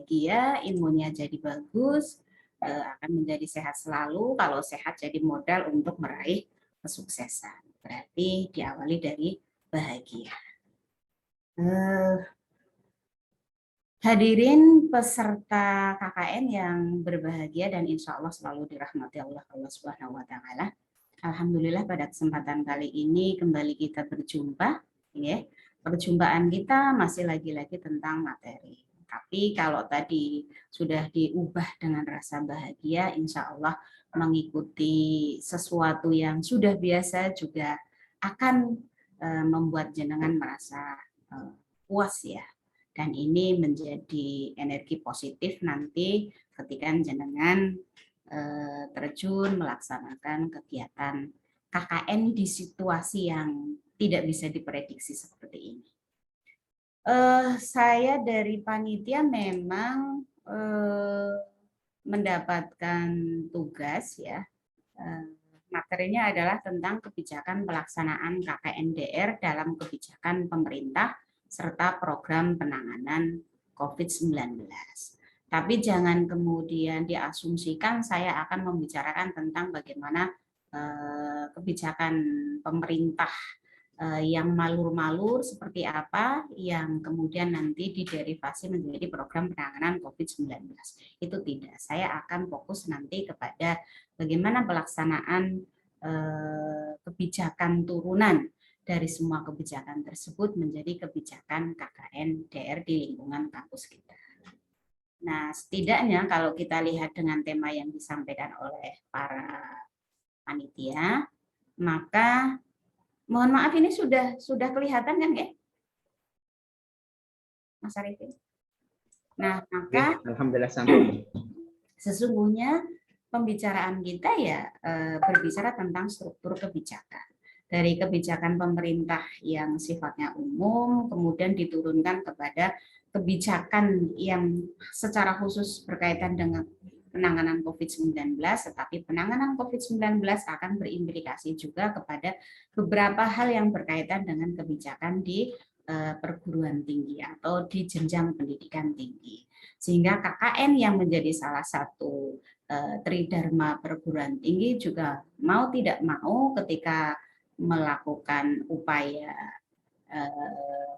bahagia, imunnya jadi bagus, akan menjadi sehat selalu. Kalau sehat jadi modal untuk meraih kesuksesan. Berarti diawali dari bahagia. Hadirin peserta KKN yang berbahagia dan insya Allah selalu dirahmati Allah Subhanahu wa Ta'ala. Alhamdulillah pada kesempatan kali ini kembali kita berjumpa. Ya. Perjumpaan kita masih lagi-lagi tentang materi. Tapi kalau tadi sudah diubah dengan rasa bahagia, insya Allah mengikuti sesuatu yang sudah biasa juga akan membuat jenengan merasa puas ya. Dan ini menjadi energi positif nanti ketika jenengan terjun melaksanakan kegiatan KKN di situasi yang tidak bisa diprediksi seperti ini. Saya dari panitia memang mendapatkan tugas ya. Materinya adalah tentang kebijakan pelaksanaan KKNDR dalam kebijakan pemerintah serta program penanganan COVID-19. Tapi jangan kemudian diasumsikan saya akan membicarakan tentang bagaimana kebijakan pemerintah yang malur-malur seperti apa yang kemudian nanti diderivasi menjadi program penanganan COVID-19. Itu tidak. Saya akan fokus nanti kepada bagaimana pelaksanaan kebijakan turunan dari semua kebijakan tersebut menjadi kebijakan KKN DR di lingkungan kampus kita. Nah, setidaknya kalau kita lihat dengan tema yang disampaikan oleh para panitia, maka mohon maaf ini sudah kelihatan kan ya, Mas Arifin? Nah, maka alhamdulillah sampai. Sesungguhnya pembicaraan kita ya berbicara tentang struktur kebijakan. Dari kebijakan pemerintah yang sifatnya umum, kemudian diturunkan kepada kebijakan yang secara khusus berkaitan dengan penanganan COVID-19, tetapi penanganan COVID-19 akan berimplikasi juga kepada beberapa hal yang berkaitan dengan kebijakan di perguruan tinggi atau di jenjang pendidikan tinggi. Sehingga KKN yang menjadi salah satu tridharma perguruan tinggi juga mau tidak mau ketika melakukan upaya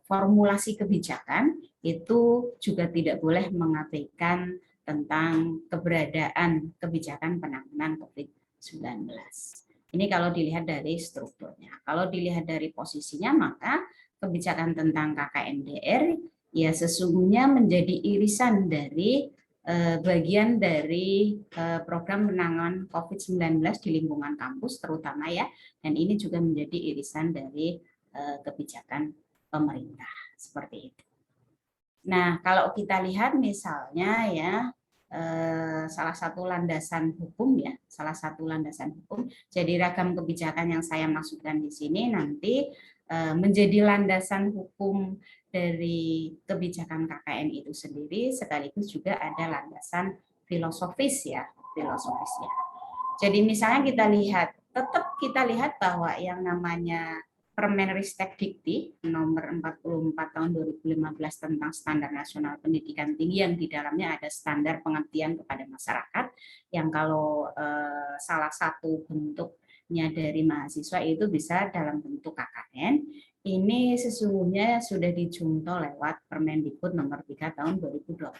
formulasi kebijakan itu juga tidak boleh mengabaikan tentang keberadaan kebijakan penanganan COVID-19. Ini kalau dilihat dari strukturnya. Kalau dilihat dari posisinya, maka kebijakan tentang KKNDR ya sesungguhnya menjadi irisan dari bagian dari program penanganan COVID-19 di lingkungan kampus terutama ya, dan ini juga menjadi irisan dari kebijakan pemerintah seperti itu. Nah, kalau kita lihat misalnya ya salah satu landasan hukum ya, jadi ragam kebijakan yang saya masukkan di sini nanti menjadi landasan hukum dari kebijakan KKN itu sendiri, sekaligus juga ada landasan filosofis ya. Jadi misalnya tetap kita lihat bahwa yang namanya Permenristek Dikti nomor 44 tahun 2015 tentang standar nasional pendidikan tinggi yang di dalamnya ada standar pengabdian kepada masyarakat yang kalau salah satu bentuknya dari mahasiswa itu bisa dalam bentuk KKN. Ini sesungguhnya sudah dijunto lewat Permendikbud nomor 3 tahun 2020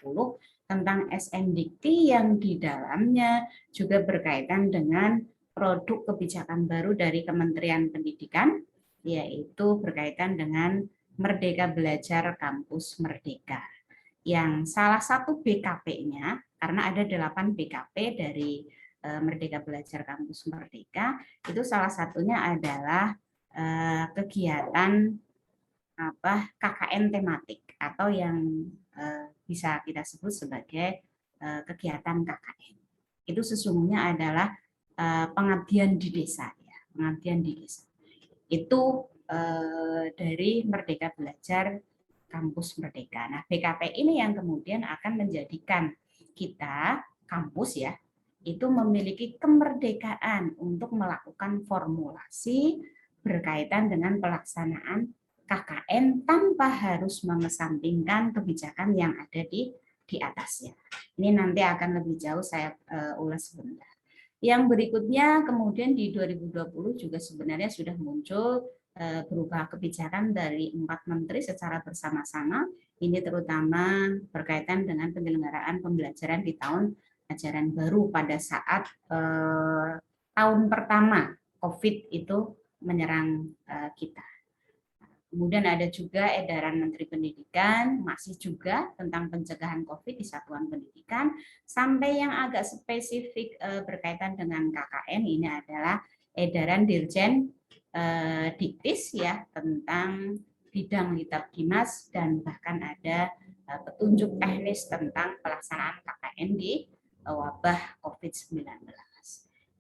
tentang SM Dikti yang di dalamnya juga berkaitan dengan produk kebijakan baru dari Kementerian Pendidikan, yaitu berkaitan dengan Merdeka Belajar Kampus Merdeka. Yang salah satu BKP-nya, karena ada 8 BKP dari Merdeka Belajar Kampus Merdeka, itu salah satunya adalah kegiatan KKN tematik atau yang bisa kita sebut sebagai kegiatan KKN. Itu sesungguhnya adalah pengabdian di desa ya, pengabdian di desa. Itu dari Merdeka Belajar Kampus Merdeka. Nah, BKP ini yang kemudian akan menjadikan kita kampus ya, itu memiliki kemerdekaan untuk melakukan formulasi berkaitan dengan pelaksanaan KKN tanpa harus mengesampingkan kebijakan yang ada di di atasnya. Ini nanti akan lebih jauh saya ulas sebentar. Yang berikutnya kemudian di 2020 juga sebenarnya sudah muncul berupa kebijakan dari 4 menteri secara bersama-sama. Ini terutama berkaitan dengan penyelenggaraan pembelajaran di tahun ajaran baru pada saat tahun pertama COVID itu menyerang kita. Kemudian ada juga edaran Menteri Pendidikan, masih juga tentang pencegahan COVID di satuan pendidikan, sampai yang agak spesifik berkaitan dengan KKN, ini adalah edaran Dirjen Diktis ya tentang bidang kitab dinas, dan bahkan ada petunjuk teknis tentang pelaksanaan KKN di wabah COVID-19.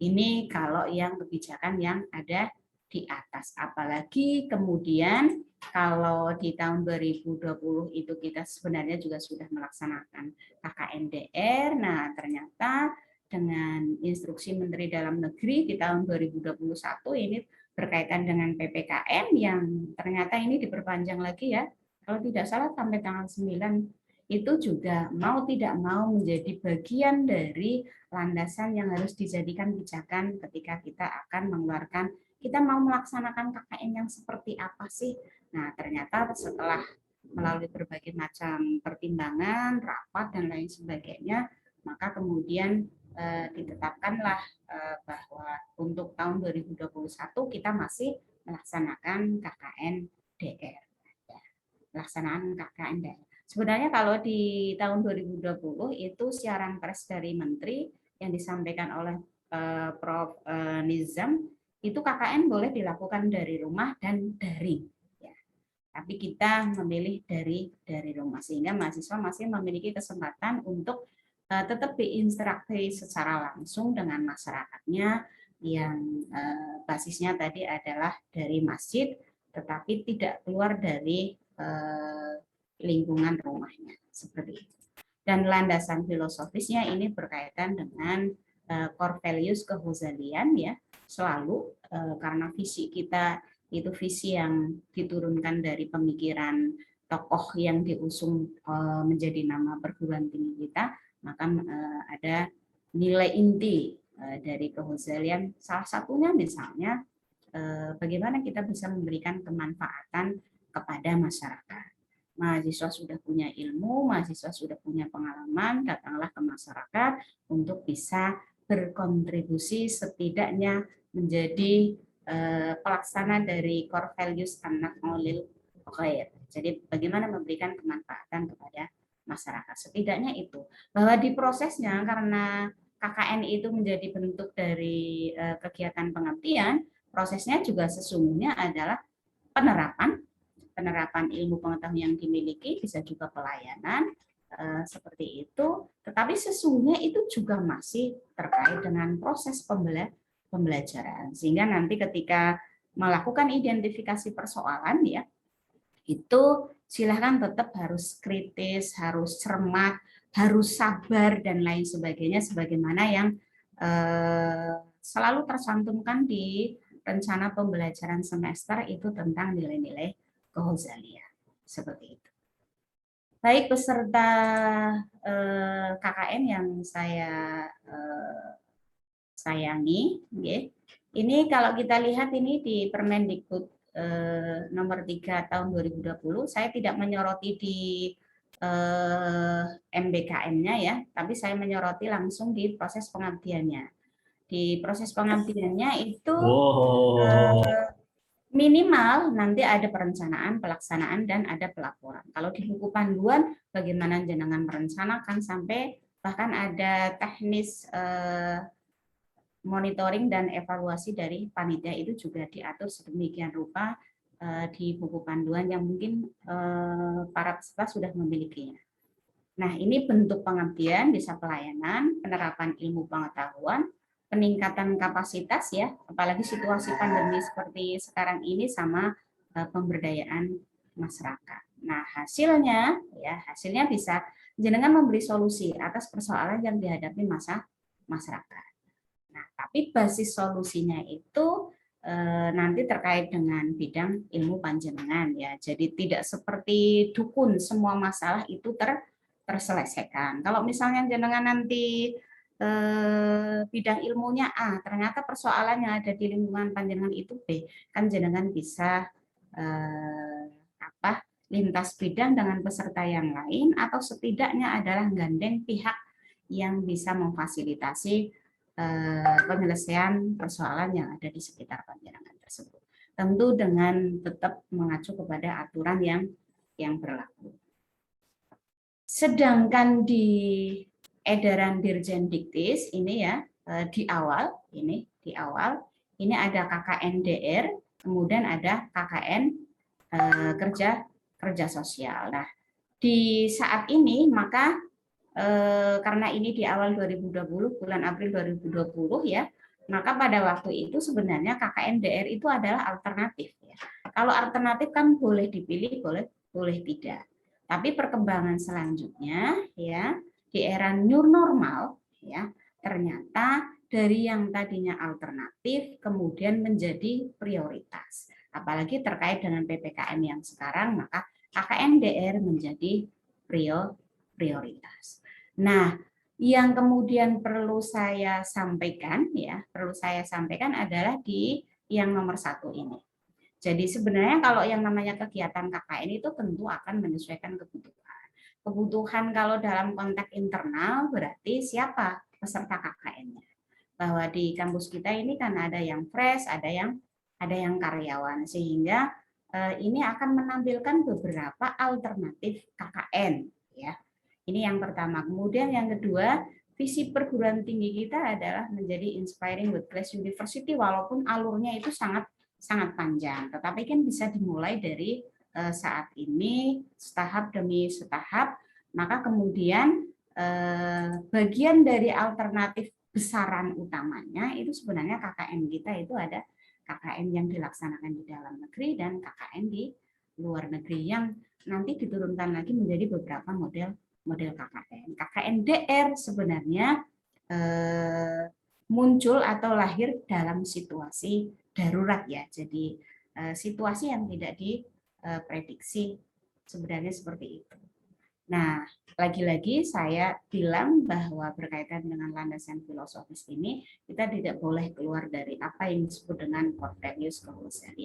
Ini kalau yang kebijakan yang ada di atas. Apalagi kemudian kalau di tahun 2020 itu kita sebenarnya juga sudah melaksanakan KKNDR. Nah, ternyata dengan instruksi Menteri Dalam Negeri di tahun 2021 ini berkaitan dengan PPKM yang ternyata ini diperpanjang lagi ya. Kalau tidak salah sampai tanggal 9 itu juga mau tidak mau menjadi bagian dari landasan yang harus dijadikan pijakan ketika kita akan mengeluarkan, kita mau melaksanakan KKN yang seperti apa sih? Nah, ternyata setelah melalui berbagai macam pertimbangan, rapat, dan lain sebagainya, maka kemudian ditetapkanlah bahwa untuk tahun 2021 kita masih melaksanakan KKN DR. Pelaksanaan KKN DR. Sebenarnya kalau di tahun 2020 itu siaran pers dari Menteri yang disampaikan oleh Prof. Nizam, itu KKN boleh dilakukan dari rumah dan daring. Ya. Tapi kita memilih dari rumah, sehingga mahasiswa masih memiliki kesempatan untuk tetap diinstruksi secara langsung dengan masyarakatnya yang basisnya tadi adalah dari masjid, tetapi tidak keluar dari lingkungan rumahnya, seperti itu. Dan landasan filosofisnya ini berkaitan dengan core values keghazalian ya, selalu karena visi kita itu visi yang diturunkan dari pemikiran tokoh yang diusung menjadi nama perguruan tinggi kita, maka ada nilai inti dari keghazalian, salah satunya misalnya bagaimana kita bisa memberikan kemanfaatan kepada masyarakat. Mahasiswa sudah punya ilmu, mahasiswa sudah punya pengalaman, datanglah ke masyarakat untuk bisa berkontribusi setidaknya menjadi pelaksana dari core values an-naf'ul khair. Jadi bagaimana memberikan kemanfaatan kepada masyarakat. Setidaknya itu. Bahwa di prosesnya karena KKN itu menjadi bentuk dari kegiatan pengabdian, prosesnya juga sesungguhnya adalah penerapan ilmu pengetahuan yang dimiliki, bisa juga pelayanan seperti itu, tetapi sesungguhnya itu juga masih terkait dengan proses pembelajaran, sehingga nanti ketika melakukan identifikasi persoalan ya, itu silahkan tetap harus kritis, harus cermat, harus sabar dan lain sebagainya, sebagaimana yang selalu tercantumkan di rencana pembelajaran semester itu tentang nilai-nilai keghazalian, seperti itu. Baik peserta KKN yang saya sayangi, ini kalau kita lihat ini di Permendikbud nomor 3 tahun 2020, saya tidak menyoroti di MBKM-nya ya, tapi saya menyoroti langsung di proses pengabdiannya. Di proses pengabdiannya itu minimal nanti ada perencanaan, pelaksanaan, dan ada pelaporan. Kalau di buku panduan, bagaimana jenengan merencanakan sampai bahkan ada teknis monitoring dan evaluasi dari panitia itu juga diatur sedemikian rupa di buku panduan yang mungkin para peserta sudah memilikinya. Nah, ini bentuk pengabdian, bisa pelayanan, penerapan ilmu pengetahuan, peningkatan kapasitas ya, apalagi situasi pandemi seperti sekarang ini, sama pemberdayaan masyarakat. Nah, hasilnya bisa jenengan memberi solusi atas persoalan yang dihadapi masyarakat. Nah, tapi basis solusinya itu nanti terkait dengan bidang ilmu panjenengan ya. Jadi tidak seperti dukun, semua masalah itu terselesaikan. Kalau misalnya jenengan nanti bidang ilmunya A, ternyata persoalannya ada di lingkungan panjenengan itu B, kan jenengan bisa lintas bidang dengan peserta yang lain, atau setidaknya adalah gandeng pihak yang bisa memfasilitasi penyelesaian persoalan yang ada di sekitar panjenengan tersebut. Tentu dengan tetap mengacu kepada aturan yang berlaku. Sedangkan di edaran Dirjen Diktis ini ya, di awal ini ada KKN-DR, kemudian ada KKN kerja sosial. Nah, di saat ini maka karena ini di awal 2020, bulan April 2020 ya, maka pada waktu itu sebenarnya KKN-DR itu adalah alternatif ya. Kalau alternatif kan boleh dipilih, boleh tidak. Tapi perkembangan selanjutnya ya, di era new normal ya, ternyata dari yang tadinya alternatif kemudian menjadi prioritas. Apalagi terkait dengan PPKM yang sekarang, maka KKN-DR menjadi prioritas. Nah, yang kemudian perlu saya sampaikan adalah di yang nomor 1 ini. Jadi sebenarnya kalau yang namanya kegiatan KKN itu tentu akan menyesuaikan kebutuhan. Kebutuhan kalau dalam konteks internal berarti siapa peserta KKN-nya. Bahwa di kampus kita ini kan ada yang fresh, ada yang karyawan, sehingga ini akan menampilkan beberapa alternatif KKN ya. Ini yang pertama. Kemudian yang kedua, visi perguruan tinggi kita adalah menjadi inspiring world-class university, walaupun alurnya itu sangat panjang, tetapi kan bisa dimulai dari saat ini setahap demi setahap. Maka kemudian bagian dari alternatif besaran utamanya itu sebenarnya KKN kita itu ada KKN yang dilaksanakan di dalam negeri dan KKN di luar negeri yang nanti diturunkan lagi menjadi beberapa model KKN. KKN-DR sebenarnya muncul atau lahir dalam situasi darurat ya. Jadi situasi yang tidak diprediksi sebenarnya seperti itu. Nah, lagi-lagi saya bilang bahwa berkaitan dengan landasan filosofis ini, kita tidak boleh keluar dari apa yang disebut dengan core values kehumasan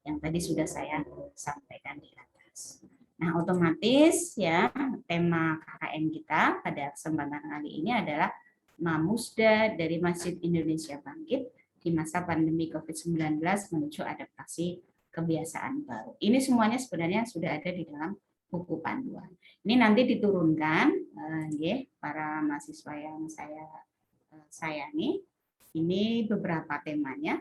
yang tadi sudah saya sampaikan di atas. Nah, otomatis ya tema KKN kita pada kesempatan kali ini adalah Mamusda dari Masjid Indonesia Bangkit di masa pandemi COVID-19 menuju adaptasi kebiasaan baru. Ini semuanya sebenarnya sudah ada di dalam buku panduan. Ini nanti diturunkan para mahasiswa yang saya sayangi. Ini beberapa temanya.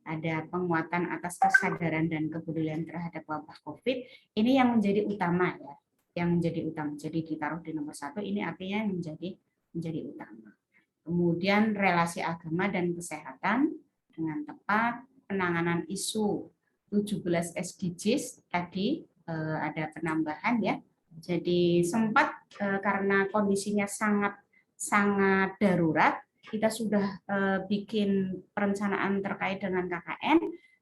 Ada penguatan atas kesadaran dan kepedulian terhadap wabah COVID. Ini yang menjadi utama ya, yang menjadi utama. Jadi ditaruh di nomor 1. Ini artinya yang menjadi utama. Kemudian relasi agama dan kesehatan dengan tepat, penanganan isu 17 SDGs tadi ada penambahan ya. Jadi sempat karena kondisinya sangat darurat, kita sudah bikin perencanaan terkait dengan KKN,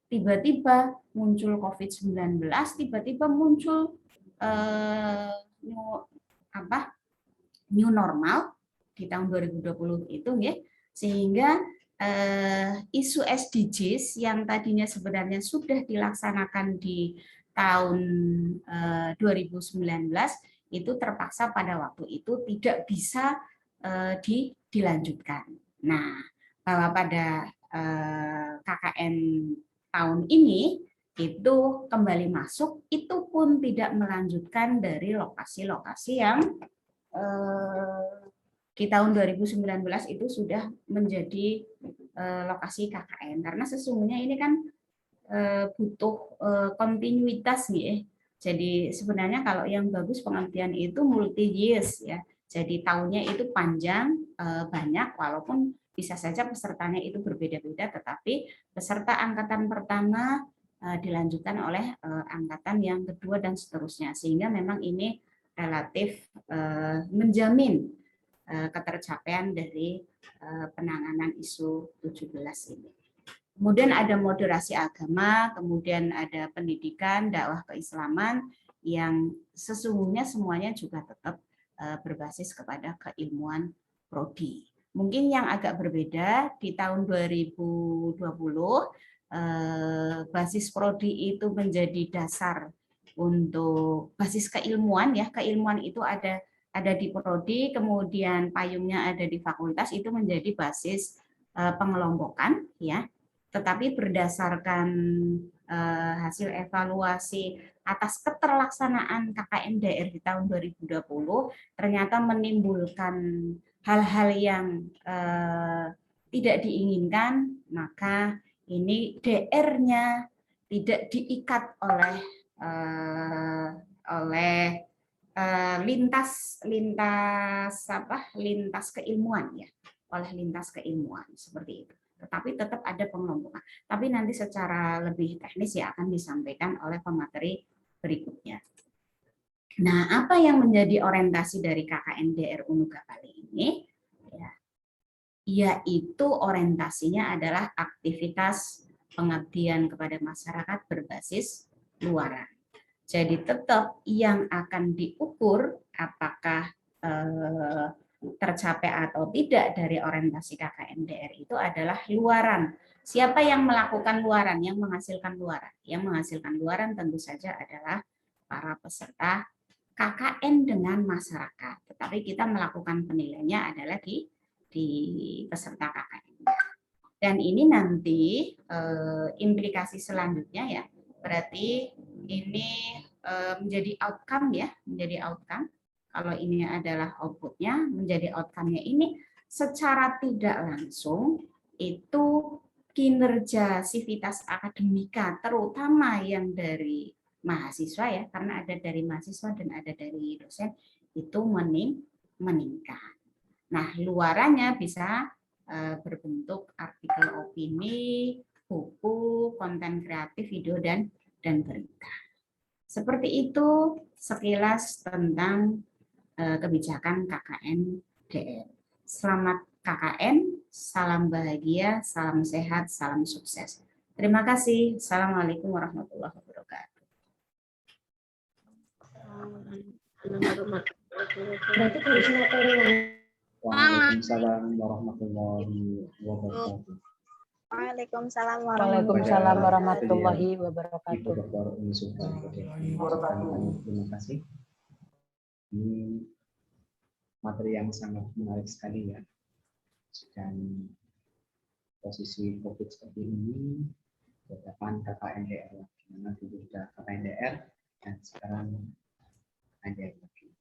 tiba-tiba muncul COVID-19, tiba-tiba muncul new normal di tahun 2020 itu ya, sehingga isu SDGs yang tadinya sebenarnya sudah dilaksanakan di tahun 2019 itu terpaksa pada waktu itu tidak bisa dilanjutkan. Nah, bahwa pada KKN tahun ini itu kembali masuk, itu pun tidak melanjutkan dari lokasi-lokasi yang di tahun 2019 itu sudah menjadi lokasi KKN. Karena sesungguhnya ini kan butuh kontinuitas nih. Jadi sebenarnya kalau yang bagus pengertian itu multi years ya. Jadi tahunnya itu panjang, banyak, walaupun bisa saja pesertanya itu berbeda-beda, tetapi peserta angkatan pertama dilanjutkan oleh angkatan yang kedua dan seterusnya, sehingga memang ini relatif menjamin ketercapaian dari penanganan isu 17 ini. Kemudian ada moderasi agama, kemudian ada pendidikan, dakwah keislaman yang sesungguhnya semuanya juga tetap berbasis kepada keilmuan prodi. Mungkin yang agak berbeda di tahun 2020 basis prodi itu menjadi dasar untuk basis keilmuan ya. Keilmuan itu ada di prodi, kemudian payungnya ada di fakultas, itu menjadi basis pengelompokan ya. Tetapi berdasarkan hasil evaluasi atas keterlaksanaan KKN DR di tahun 2020 ternyata menimbulkan hal-hal yang tidak diinginkan, maka ini DR-nya tidak diikat oleh lintas keilmuan ya, oleh lintas keilmuan seperti itu. Tetapi tetap ada pengelompokan. Tapi nanti secara lebih teknis ya akan disampaikan oleh pemateri berikutnya. Nah, apa yang menjadi orientasi dari KKN DR Unuga kali ini? Ya, yaitu orientasinya adalah aktivitas pengabdian kepada masyarakat berbasis luaran. Jadi tetap yang akan diukur apakah tercapai atau tidak dari orientasi KKN DR itu adalah luaran. Siapa yang melakukan luaran, yang menghasilkan luaran? Yang menghasilkan luaran tentu saja adalah para peserta KKN dengan masyarakat. Tetapi kita melakukan penilaiannya adalah di peserta KKN. Dan ini nanti implikasi selanjutnya ya, berarti ini menjadi outcome ya, menjadi outcome. Kalau ini adalah outputnya, menjadi outcome-nya ini secara tidak langsung itu kinerja sivitas akademika, terutama yang dari mahasiswa ya, karena ada dari mahasiswa dan ada dari dosen, itu meningkat. Nah, luarannya bisa berbentuk artikel opini, buku, konten kreatif, video, dan berita. Seperti itu sekilas tentang kebijakan KKN DR. Selamat KKN, salam bahagia, salam sehat, salam sukses. Terima kasih. Assalamualaikum warahmatullahi wabarakatuh. Berarti kondisi materinya. Waalaikumsalam warahmatullahi wabarakatuh. Waalaikumsalam warahmatullahi wabarakatuh. Ibu Dr. Umi Sultan, terima kasih. Ini materi yang sangat menarik sekali ya. Dan posisi COVID seperti ini, depan KKN DR, dimana dulu sudah KKN DR dan sekarang KKN lagi.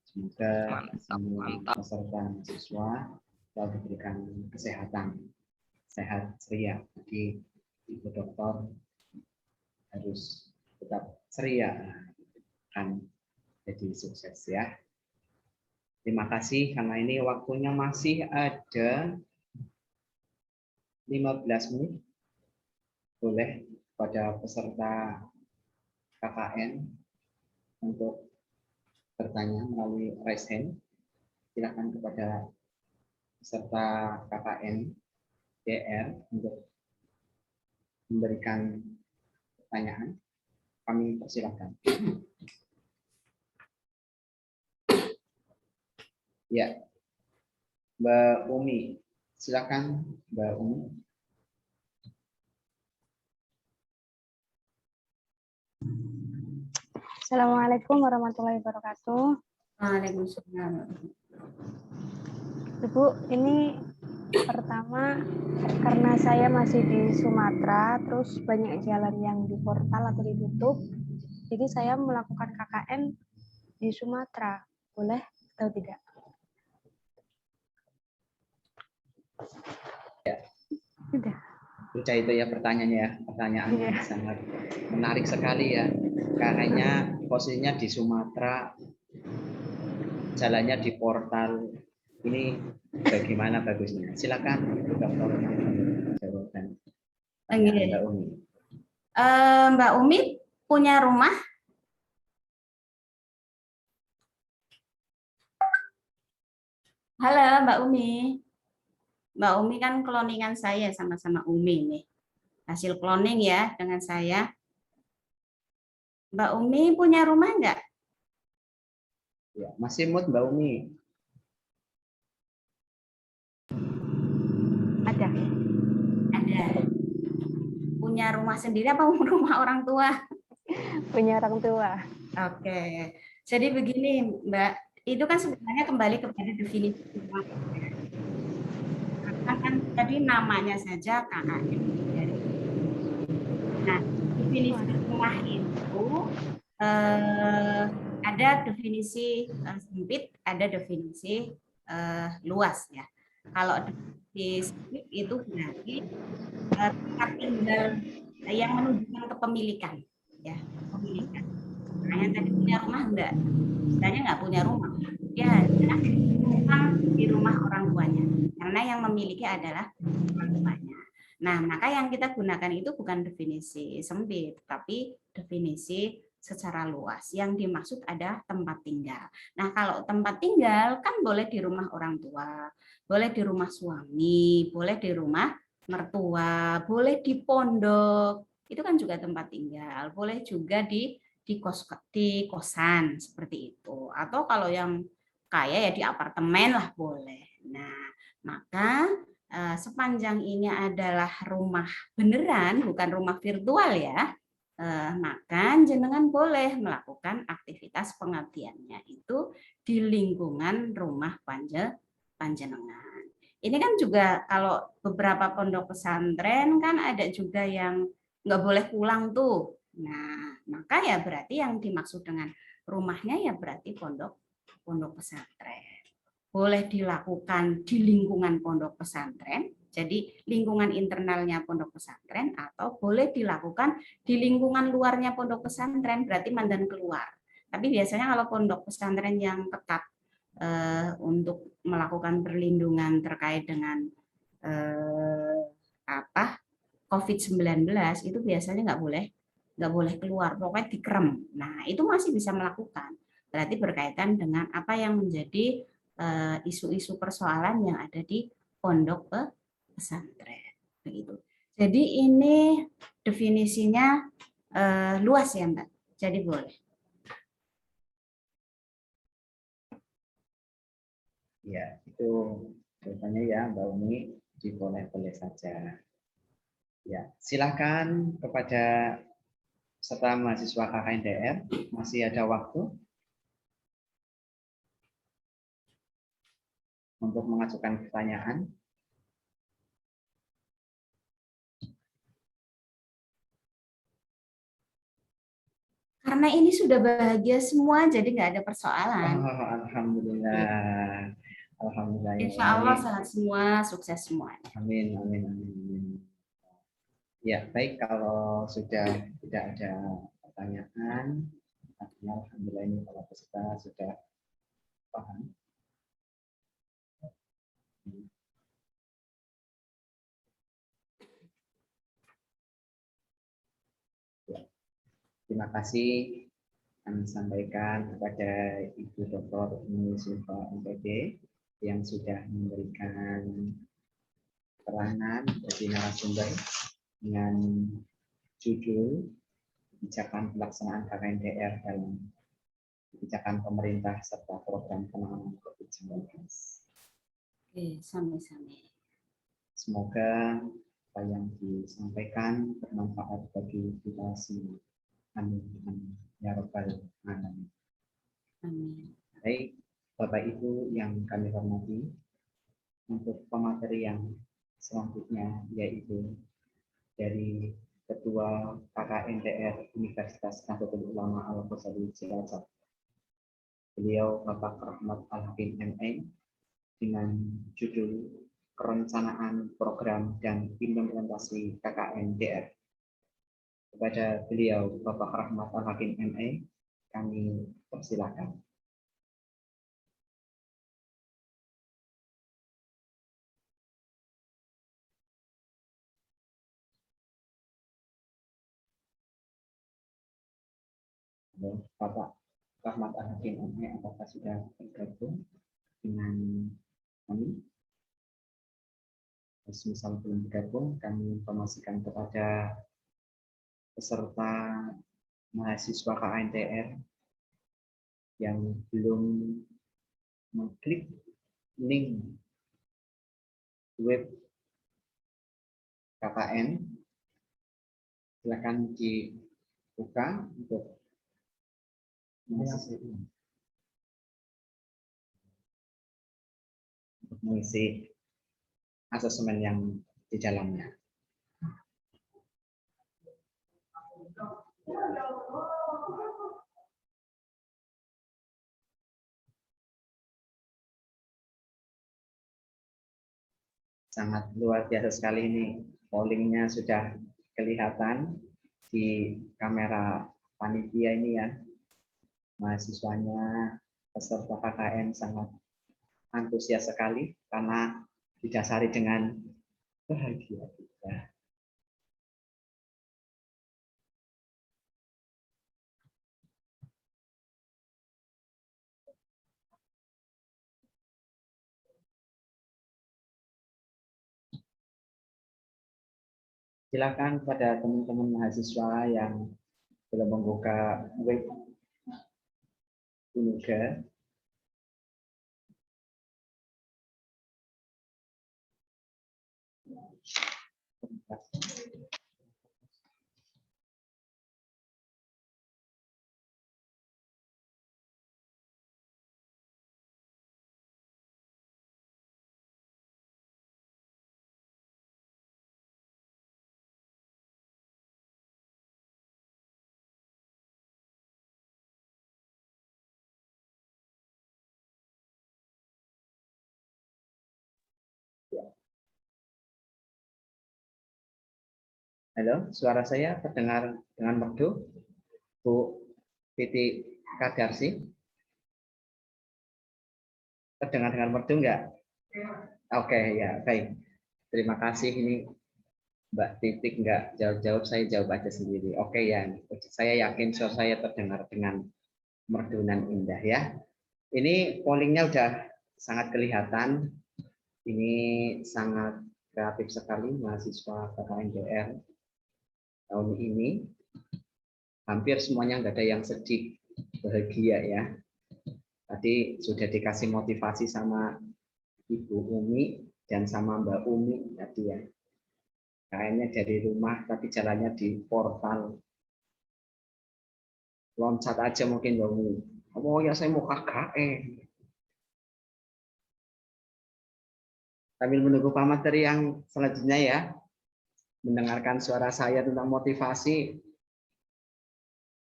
Semoga semua peserta mahasiswa telah diberikan kesehatan, sehat ceria. Jadi Ibu Dokter harus tetap ceria, kan jadi sukses ya. Terima kasih karena ini waktunya masih ada 15 menit. Boleh pada peserta KKN untuk bertanya melalui raise hand. Silakan kepada peserta KKN DR untuk memberikan pertanyaan. Kami persilakan. Ya, Mbak Umi, silakan Mbak Umi. Assalamualaikum warahmatullahi wabarakatuh. Waalaikumsalam. Ibu, ini pertama karena saya masih di Sumatera, terus banyak jalan yang di portal atau ditutup, jadi saya melakukan KKN di Sumatera. Boleh atau tidak? Ya. Sudah. Percaya itu ya pertanyaannya sangat menarik sekali ya. Kayaknya posisinya di Sumatera, jalannya di portal. Ini bagaimana bagusnya? Silakan Dokter jawaban. Mbak Umi. Mbak Umi punya rumah? Halo Mbak Umi. Mbak Umi kan kloningan saya, sama-sama Umi nih. Hasil cloning ya dengan saya. Mbak Umi punya rumah enggak? Ya, masih mood Mbak Umi. Ada. Ada. Punya rumah sendiri apa rumah orang tua? Punya orang tua. Oke. Jadi begini, Mbak, itu kan sebenarnya kembali kepada definisi rumah. Karena kan tadi namanya saja KKN. Nah, definisi rumah itu ada definisi sempit, ada definisi luas ya. Kalau definisi sempit itu berarti tempat tinggal yang menunjukkan kepemilikan, ya kepemilikan. Nah, yang tadi punya rumah enggak, misalnya nggak punya rumah, dia hanya numpang di rumah orang tuanya, karena yang memiliki adalah orang tuanya. Nah, maka yang kita gunakan itu bukan definisi sempit, tapi definisi secara luas. Yang dimaksud ada tempat tinggal. Nah, kalau tempat tinggal kan boleh di rumah orang tua, boleh di rumah suami, boleh di rumah mertua, boleh di pondok, itu kan juga tempat tinggal, boleh juga di kosan seperti itu. Atau kalau yang kaya ya di apartemen lah boleh. Nah, maka sepanjang ini adalah rumah beneran, bukan rumah virtual ya, maka jenengan boleh melakukan aktivitas pengabdiannya itu di lingkungan rumah panjenengan. Ini kan juga kalau beberapa pondok pesantren kan ada juga yang nggak boleh pulang tuh. Nah, maka ya berarti yang dimaksud dengan rumahnya ya berarti pondok pesantren. Boleh dilakukan di lingkungan pondok pesantren, jadi lingkungan internalnya pondok pesantren, atau boleh dilakukan di lingkungan luarnya pondok pesantren, berarti mandan keluar. Tapi biasanya kalau pondok pesantren yang ketat untuk melakukan perlindungan terkait dengan COVID-19 itu biasanya nggak boleh keluar, pokoknya dikerem. Nah, itu masih bisa melakukan. Berarti berkaitan dengan apa yang menjadi isu-isu persoalan yang ada di pondok pesantren. Begitu. Jadi ini definisinya luas ya, Mbak. Jadi boleh. Ya, itu jawabannya ya Mbak Umi, boleh-boleh saja. Ya, silakan kepada peserta mahasiswa KKNDR, masih ada waktu untuk mengajukan pertanyaan. Karena ini sudah bahagia semua, jadi nggak ada persoalan. Oh, alhamdulillah. Alhamdulillah. Insya Allah sehat semua, sukses semuanya. Amin, amin, amin. Ya, baik kalau sudah tidak ada pertanyaan, alhamdulillah ini kalau peserta sudah paham. Ya, terima kasih kami sampaikan kepada Ibu Dr. Umi Sulfa MPD yang sudah memberikan keterangan bagi narasumber dengan judul kebijakan pelaksanaan KKNDR dalam kebijakan pemerintah serta program penanganan COVID-19. Oke, sama-sama. Semoga apa yang disampaikan bermanfaat bagi kita semua. Amin. Amin. Ya Rabbal Alamin. Amin. Baik, Bapak Ibu yang kami hormati, untuk pemateri yang selanjutnya yaitu dari Ketua KKNDR Universitas Nahdlatul Ulama Al-Ghazali Cilacap. Beliau Bapak Rahmat Al-Hakim MA dengan judul Perencanaan Program dan Implementasi KKNDR. Kepada beliau Bapak Rahmat Al-Hakim MA, kami persilakan. Bapak Rahmat Al-Hakim MA, apakah sudah bergabung dengan kami? Misal belum bergabung, kami informasikan kepada peserta mahasiswa KKNDR yang belum mengklik link web KKN, silakan dibuka untuk mengisi asesmen yang di dalamnya. Sangat luar biasa sekali ini, pollingnya sudah kelihatan di kamera panitia ini ya. Mahasiswanya peserta KKN sangat antusias sekali karena didasari dengan bahagia kita. Silakan pada teman-teman mahasiswa yang belum membuka web Unuga, halo, suara saya terdengar dengan merdu, Bu Titi Kadarsi? Terdengar dengan merdu enggak? Oke, ya, baik. Terima kasih, ini Mbak Titik enggak jawab-jawab, saya jawab aja sendiri. Oke ya, saya yakin suara saya terdengar dengan merdu dan indah ya. Ini pollingnya udah sangat kelihatan, ini sangat kreatif sekali mahasiswa KKNDR. Tahun ini hampir semuanya nggak ada yang sedih, bahagia ya. Tadi sudah dikasih motivasi sama Ibu Umi dan sama Mbak Umi tadi ya. Kayaknya dari rumah tapi jalannya di portal. Loncat aja mungkin Mbak Umi. Oh ya saya mau KKN. Sambil menunggu Pak Materi yang selanjutnya ya. Mendengarkan suara saya tentang motivasi,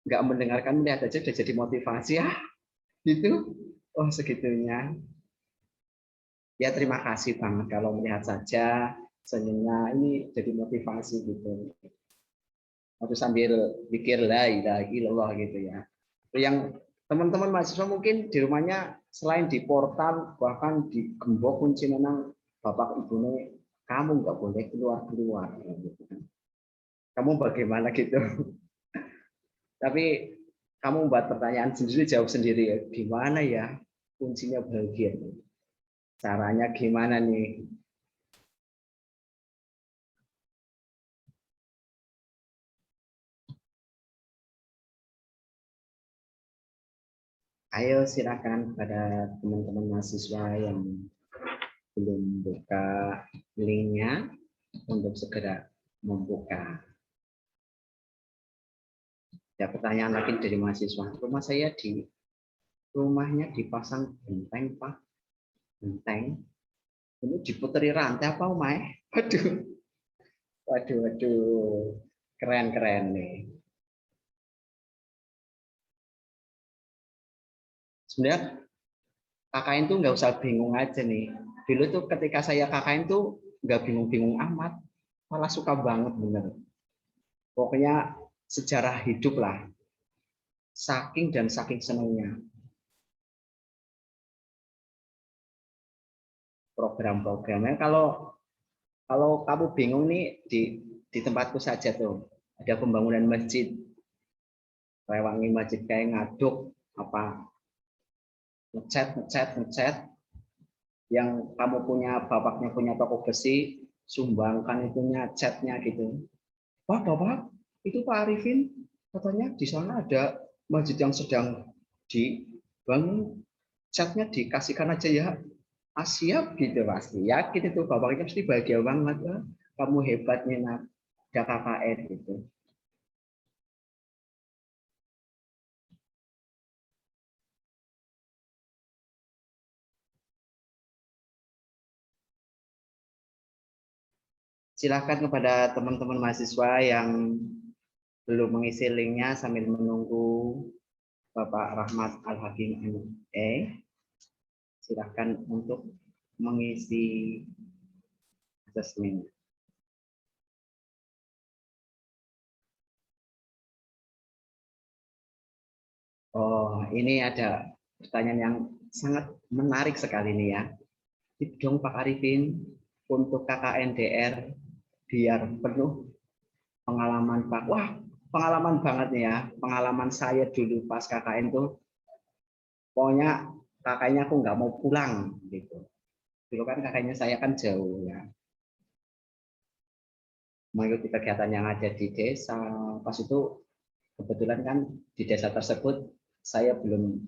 nggak mendengarkan, melihat aja udah jadi motivasi ya, gitu. Oh segitunya. Ya terima kasih banget kalau melihat saja senyumnya ini jadi motivasi gitu. Waktu sambil pikir la ilaha illallah gitu ya. Yang teman-teman mahasiswa mungkin di rumahnya selain di portal bahkan di gembok kunci menang bapak ibunya, kamu nggak boleh keluar-keluar. Kamu bagaimana gitu? Tapi kamu buat pertanyaan sendiri, jawab sendiri. Gimana ya kuncinya bahagia? Caranya gimana nih? Ayo silakan pada teman-teman mahasiswa yang belum buka linknya untuk segera membuka. Ada pertanyaan lagi dari mahasiswa. Rumahnya dipasang genteng Pak, genteng. Ini diputeri rantai apa Umay? Waduh, keren nih. Sebenarnya KKN tuh nggak usah bingung aja nih. Dulu tuh ketika saya KKN tuh nggak bingung-bingung amat, malah suka banget bener. Pokoknya sejarah hidup lah, saking senangnya. Program-programnya kalau kamu bingung nih di tempatku saja tuh ada pembangunan masjid, rewangi masjid kayak ngaduk apa ngecat yang kamu punya bapaknya punya toko besi, sumbangkan itunya catnya gitu. Wah bapak itu Pak Arifin katanya di sana ada masjid yang sedang Bang, chatnya dikasihkan aja ya. Ah, siap gitu pasti. Yakin itu bapaknya pasti bahagia banget. "Wah, kamu hebatnya nak, ada KKN gitu." Silakan kepada teman-teman mahasiswa yang belum mengisi linknya sambil menunggu Bapak Rahmat Al-Hakim ME, silakan untuk mengisi asesmen. Oh, ini ada pertanyaan yang sangat menarik sekali nih ya. Itu dong Pak Arifin, untuk KKNDR biar penuh pengalaman Pak. Wah, pengalaman banget nih ya. Pengalaman saya dulu pas KKN tuh, pokoknya kakaknya aku nggak mau pulang gitu. Dulu kan kakaknya saya kan jauh ya. Mengikuti kegiatan yang ada di desa. Pas itu kebetulan kan di desa tersebut saya belum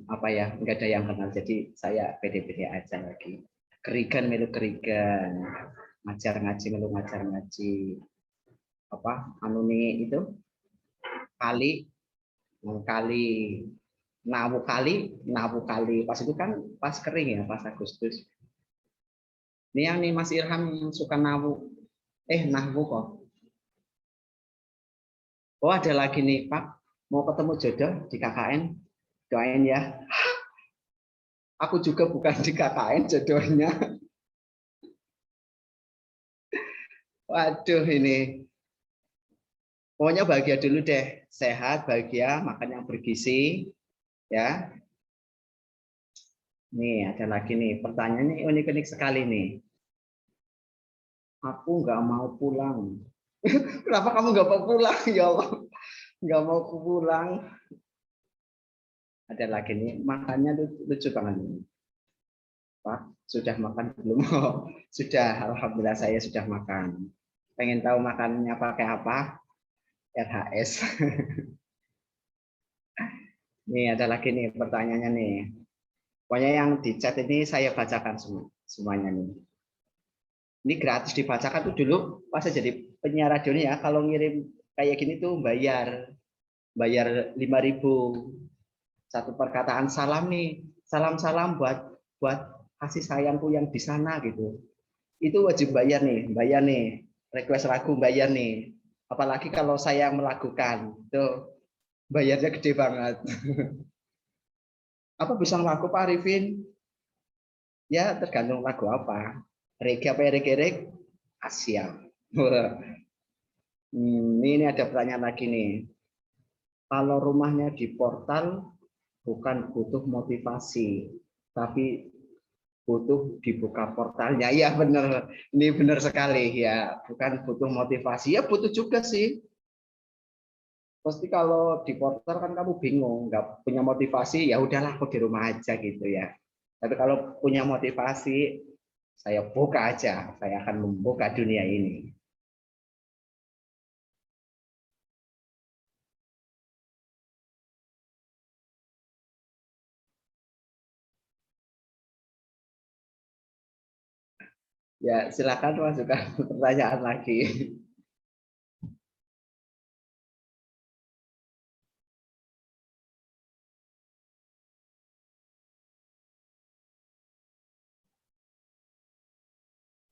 apa ya, nggak ada yang kenal, jadi saya pede-pede aja lagi. Kerigan melu kerigan, ngajar ngaji melu ngajar ngaji, apa anu nih itu kali kali nawu kali pas itu kan pas kering ya, pas Agustus. Ini yang nih Mas Irham yang suka nawu, nahwu kok. Oh ada lagi nih Pak, mau ketemu jodoh di KKN, doain ya. Aku juga bukan di KKN jodohnya. Waduh ini. Pokoknya bahagia dulu deh, sehat, bahagia, makan yang bergizi, ya. Nih ada lagi nih, pertanyaannya unik-unik sekali nih. Aku nggak mau pulang. Kenapa kamu nggak mau pulang ya Allah? Nggak mau pulang. Ada lagi nih, makannya lucu banget nih. Pak, sudah makan belum? Sudah, alhamdulillah saya sudah makan. Pengen tahu makannya pakai apa? RHS. Nih ada lagi nih pertanyaannya nih. Pokoknya yang di chat ini saya bacakan semuanya nih. Ini gratis dibacakan tuh dulu pas saya jadi penyiar radio nih ya. Kalau ngirim kayak gini tuh bayar 5.000 satu perkataan salam nih. Salam-salam buat kasih sayangku yang di sana gitu. Itu wajib bayar nih. Request lagu bayar nih. Apalagi kalau saya yang melakukan. Tuh bayarnya gede banget. Apa bisa lagu Pak Arifin? Ya tergantung lagu apa. Reggae apa reggae? Asia. Ini ada pertanyaan lagi nih. Kalau rumahnya di portal bukan butuh motivasi, tapi butuh dibuka portalnya. Ya benar, ini benar sekali ya. Bukan butuh motivasi, ya butuh juga sih. Pasti kalau di portal kan kamu bingung, nggak punya motivasi, ya udahlah aku di rumah aja gitu ya. Tapi kalau punya motivasi, saya buka aja, saya akan membuka dunia ini. Ya, silakan masukkan pertanyaan lagi.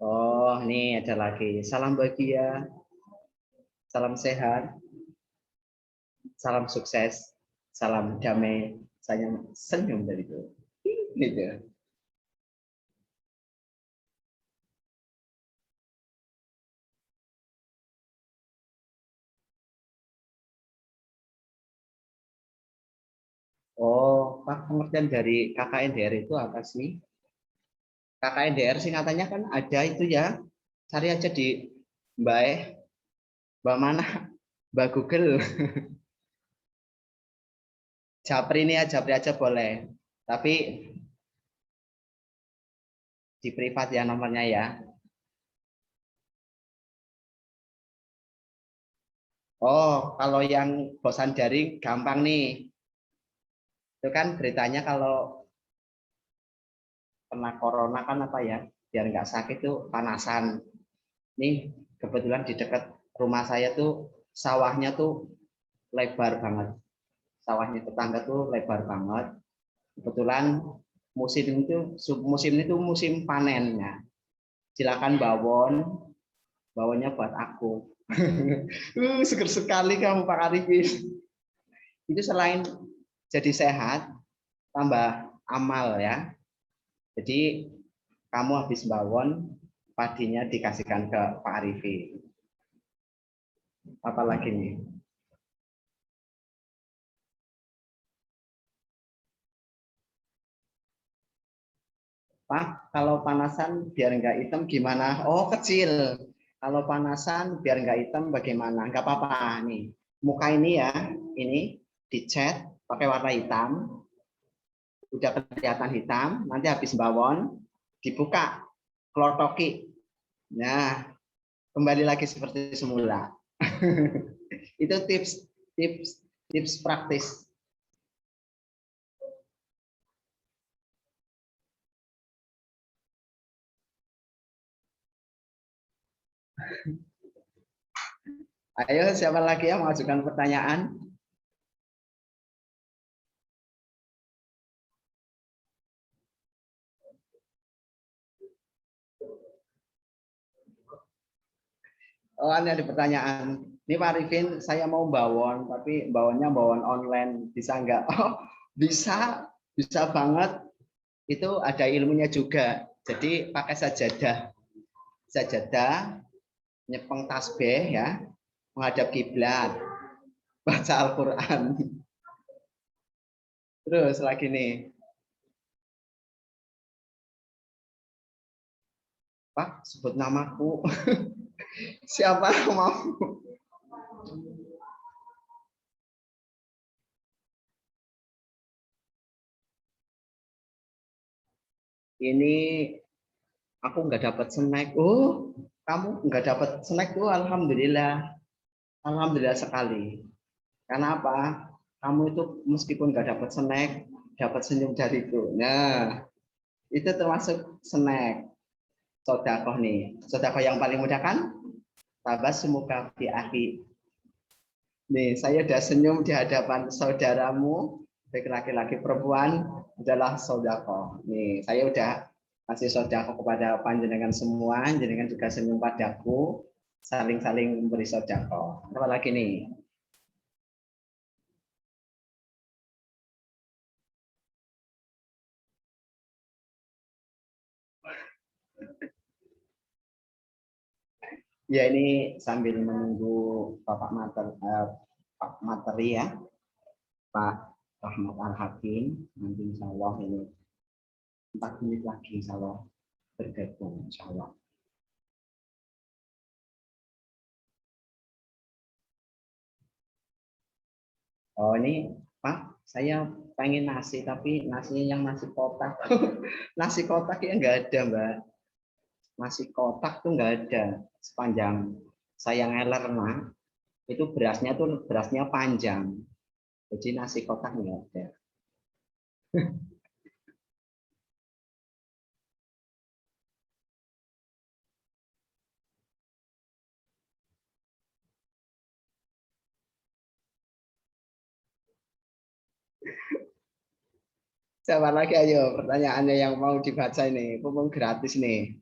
Oh, nih ada lagi. Salam bahagia, salam sehat, salam sukses, salam damai, saya senyum dari itu. Gitu. Oh, Pak, pengertian dari KKNDR itu apa sih? KKNDR singkatannya kan ada itu ya. Cari aja di Mbak Mbak mana? Mbak Google. Japri ini ya, Japri aja boleh. Tapi di privat ya nomornya ya. Oh, kalau yang bosan daring gampang nih. Itu kan beritanya kalau kena corona kan apa ya, biar nggak sakit tuh panasan. Nih kebetulan di dekat rumah saya tuh sawahnya tuh lebar banget. Sawahnya tetangga tuh lebar banget. Kebetulan musim itu musim panennya. Silakan bawonnya buat aku. Seger sekali kamu Pak Arifin. Itu selain jadi sehat, tambah amal ya. Jadi kamu habis bawon, padinya dikasihkan ke Pak Arifin. Apalagi nih? Pak, kalau panasan biar nggak hitam gimana? Oh, kecil. Kalau panasan biar nggak hitam bagaimana? Nggak apa-apa nih. Muka ini ya, ini dicat pakai warna hitam. Udah kelihatan hitam, nanti habis bawon dibuka, klotoki. Nah, kembali lagi seperti semula. Itu tips praktis. Ayo, siapa lagi yang mengajukan pertanyaan? Oh, ini ada pertanyaan. Ini Pak Arifin, saya mau bawon, tapi bawonnya bawon online. Bisa nggak? Oh, bisa, bisa banget. Itu ada ilmunya juga. Jadi pakai sajadah, nyepeng tasbih ya, menghadap kiblat, baca Al-Quran. Terus lagi nih, Pak, sebut namaku. Siapa yang mau? Ini aku nggak dapat snack. Oh, kamu nggak dapat snack tuh? Alhamdulillah, alhamdulillah sekali. Karena apa? Kamu itu meskipun nggak dapat snack, dapat senyum dariku. Nah, itu termasuk snack. Sodakoh nih. Sodakoh yang paling mudah kan? Tabasumuka fi akhi. Nih, saya udah senyum di hadapan saudaramu, baik laki-laki perempuan adalah sodakoh. Nih, saya udah kasih sodakoh kepada panjenengan semua, jenengan juga senyum padaku, saling-saling memberi sodakoh. Apa lagi nih? Ya ini sambil menunggu Pak Materi ya, Pak Rahmat Al-Hakim, nanti insya Allah ini 4 menit lagi insya Allah bergabung insya Allah. Oh ini Pak, saya pengen nasi tapi nasinya yang nasi kotak. Nasi kotak ya nggak ada Mbak. Nasi kotak tuh nggak ada sepanjang saya ngeler mah. Itu berasnya tuh berasnya panjang. Jadi nasi kotak nggak ada. Siapa lagi ayo pertanyaannya yang mau dibaca ini, mumpung gratis nih.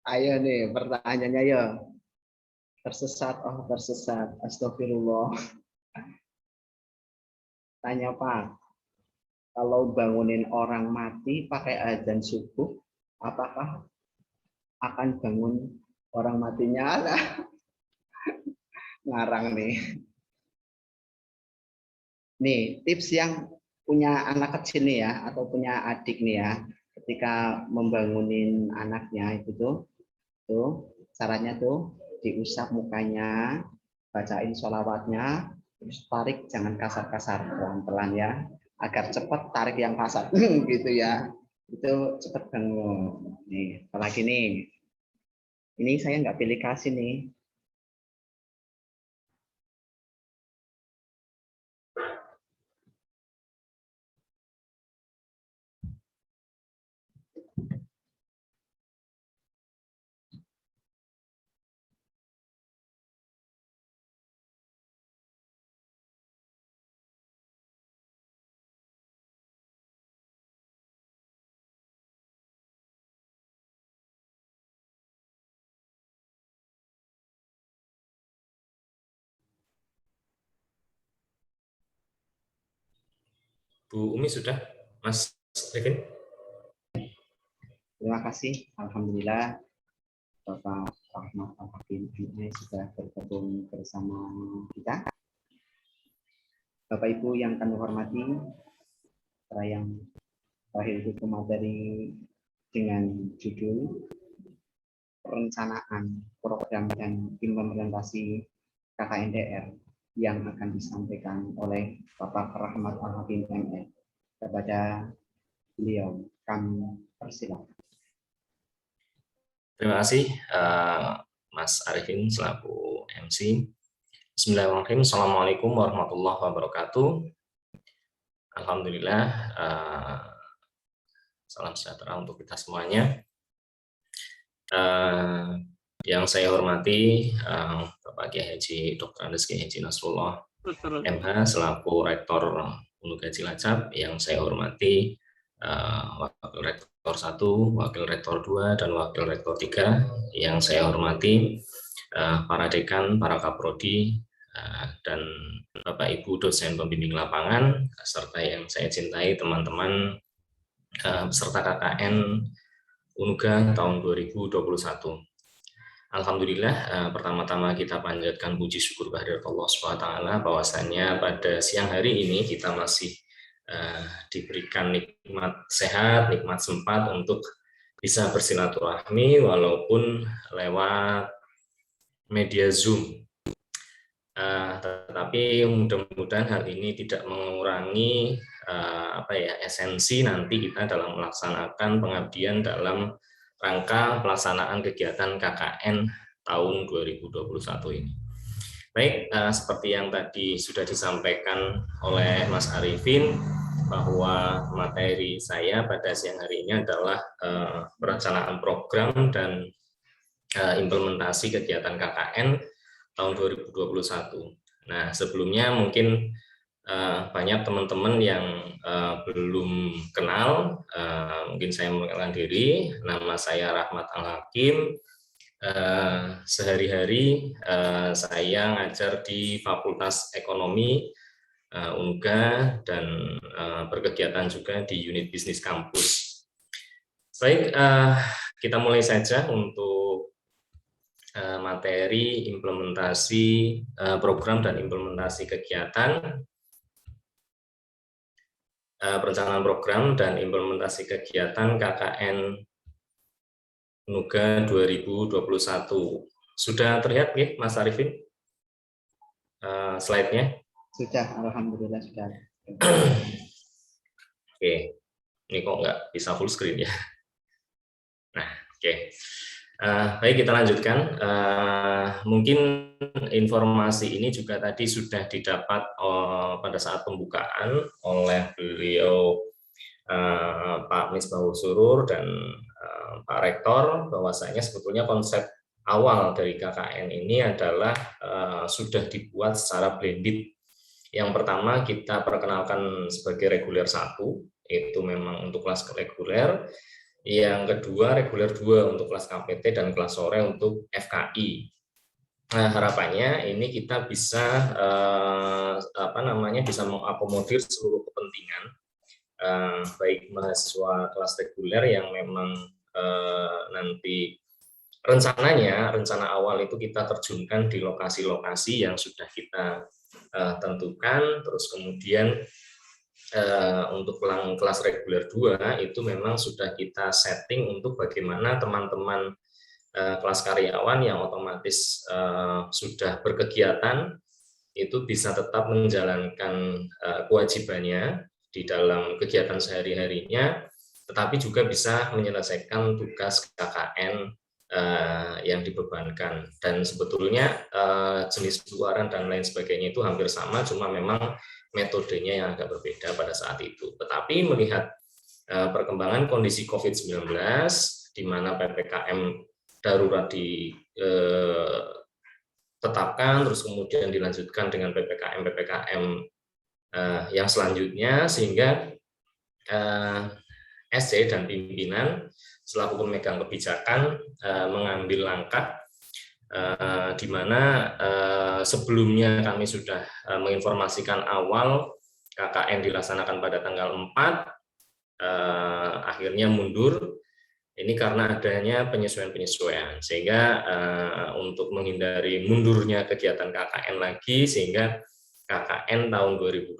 Ayo nih pertanyaannya ya. Tersesat, tersesat. Astagfirullah. Tanya Pak, kalau bangunin orang mati pakai azan subuh, apakah akan bangun orang matinya? Alah, ngarang nih. Nih, tips yang punya anak kecil nih ya, atau punya adik nih ya, ketika membangunin anaknya itu tuh caranya tuh diusap mukanya, bacain sholawatnya, terus tarik jangan kasar-kasar, pelan-pelan ya, agar cepat tarik yang kasar gitu ya, itu cepat bangun. Nih, apalagi nih, ini saya nggak pilih kasih nih. Bu Umi sudah, Mas Kevin? Terima kasih, alhamdulillah Bapak Rahmat Al-Hakim ini sudah bergabung bersama kita. Bapak Ibu yang kami hormati, yang terakhir itu materi dengan judul perencanaan program dan implementasi KKNDR yang akan disampaikan oleh Bapak Rahmat Al-Hakim ML. Kepada beliau kami persilakan. Terima kasih Mas Arifin selaku MC. Bismillahirrahmanirrahim. Assalamualaikum warahmatullahi wabarakatuh. Alhamdulillah, salam sejahtera untuk kita semuanya. Yang saya hormati Bapak Kiai Haji Dr. Andes Kiai Haji Nasrullah MH selaku Rektor Undip Cilacap, yang saya hormati Wakil Rektor 1, Wakil Rektor 2, dan Wakil Rektor 3, yang saya hormati para dekan, para kaprodi, dan Bapak Ibu dosen pembimbing lapangan, serta yang saya cintai teman-teman peserta KKN UNUGA tahun 2021. Alhamdulillah, pertama-tama kita panjatkan puji syukur kehadirat Allah SWT bahwasannya pada siang hari ini kita masih diberikan nikmat sehat, nikmat sempat untuk bisa bersilaturahmi walaupun lewat media Zoom. Tetapi mudah-mudahan hal ini tidak mengurangi esensi nanti kita dalam melaksanakan pengabdian dalam rangka pelaksanaan kegiatan KKN tahun 2021 ini. Baik, seperti yang tadi sudah disampaikan oleh Mas Arifin, bahwa materi saya pada siang hari ini adalah perencanaan program dan implementasi kegiatan KKN tahun 2021. Nah, sebelumnya mungkin banyak teman-teman yang belum kenal, mungkin saya mengenalkan diri. Nama saya Rahmat Al-Hakim. Sehari-hari saya ngajar di Fakultas Ekonomi UNGA dan berkegiatan juga di unit bisnis kampus. Baik, kita mulai saja untuk materi implementasi program dan implementasi kegiatan. Perencanaan program dan implementasi kegiatan KKN UNUGA 2021. Sudah terlihat ya, Mas Arifin, slide-nya? Sudah, alhamdulillah sudah. Oke, ini kok nggak bisa full screen ya? Nah, oke. Baik, kita lanjutkan. Mungkin informasi ini juga tadi sudah didapat pada saat pembukaan oleh beliau Pak Misbahul Surur dan Pak Rektor, bahwasanya sebetulnya konsep awal dari KKN ini adalah sudah dibuat secara blended. Yang pertama kita perkenalkan sebagai reguler 1, itu memang untuk kelas reguler. Yang kedua reguler 2 untuk kelas KPT dan kelas sore untuk FKI. Nah, harapannya ini kita bisa bisa mengakomodir seluruh kepentingan baik mahasiswa kelas reguler yang memang nanti rencana awal itu kita terjunkan di lokasi-lokasi yang sudah kita tentukan, terus kemudian untuk kelas reguler 2 itu memang sudah kita setting untuk bagaimana teman-teman kelas karyawan yang otomatis sudah berkegiatan itu bisa tetap menjalankan kewajibannya di dalam kegiatan sehari-harinya, tetapi juga bisa menyelesaikan tugas KKN yang dibebankan. Dan sebetulnya jenis luaran dan lain sebagainya itu hampir sama, cuma memang metodenya yang agak berbeda pada saat itu. Tetapi melihat perkembangan kondisi COVID-19, di mana PPKM darurat ditetapkan, terus kemudian dilanjutkan dengan PPKM yang selanjutnya, sehingga SC dan pimpinan selaku pemegang kebijakan mengambil langkah di mana sebelumnya kami sudah menginformasikan awal KKN dilaksanakan pada tanggal 4, akhirnya mundur. Ini karena adanya penyesuaian-penyesuaian, sehingga untuk menghindari mundurnya kegiatan KKN lagi, sehingga KKN tahun 2021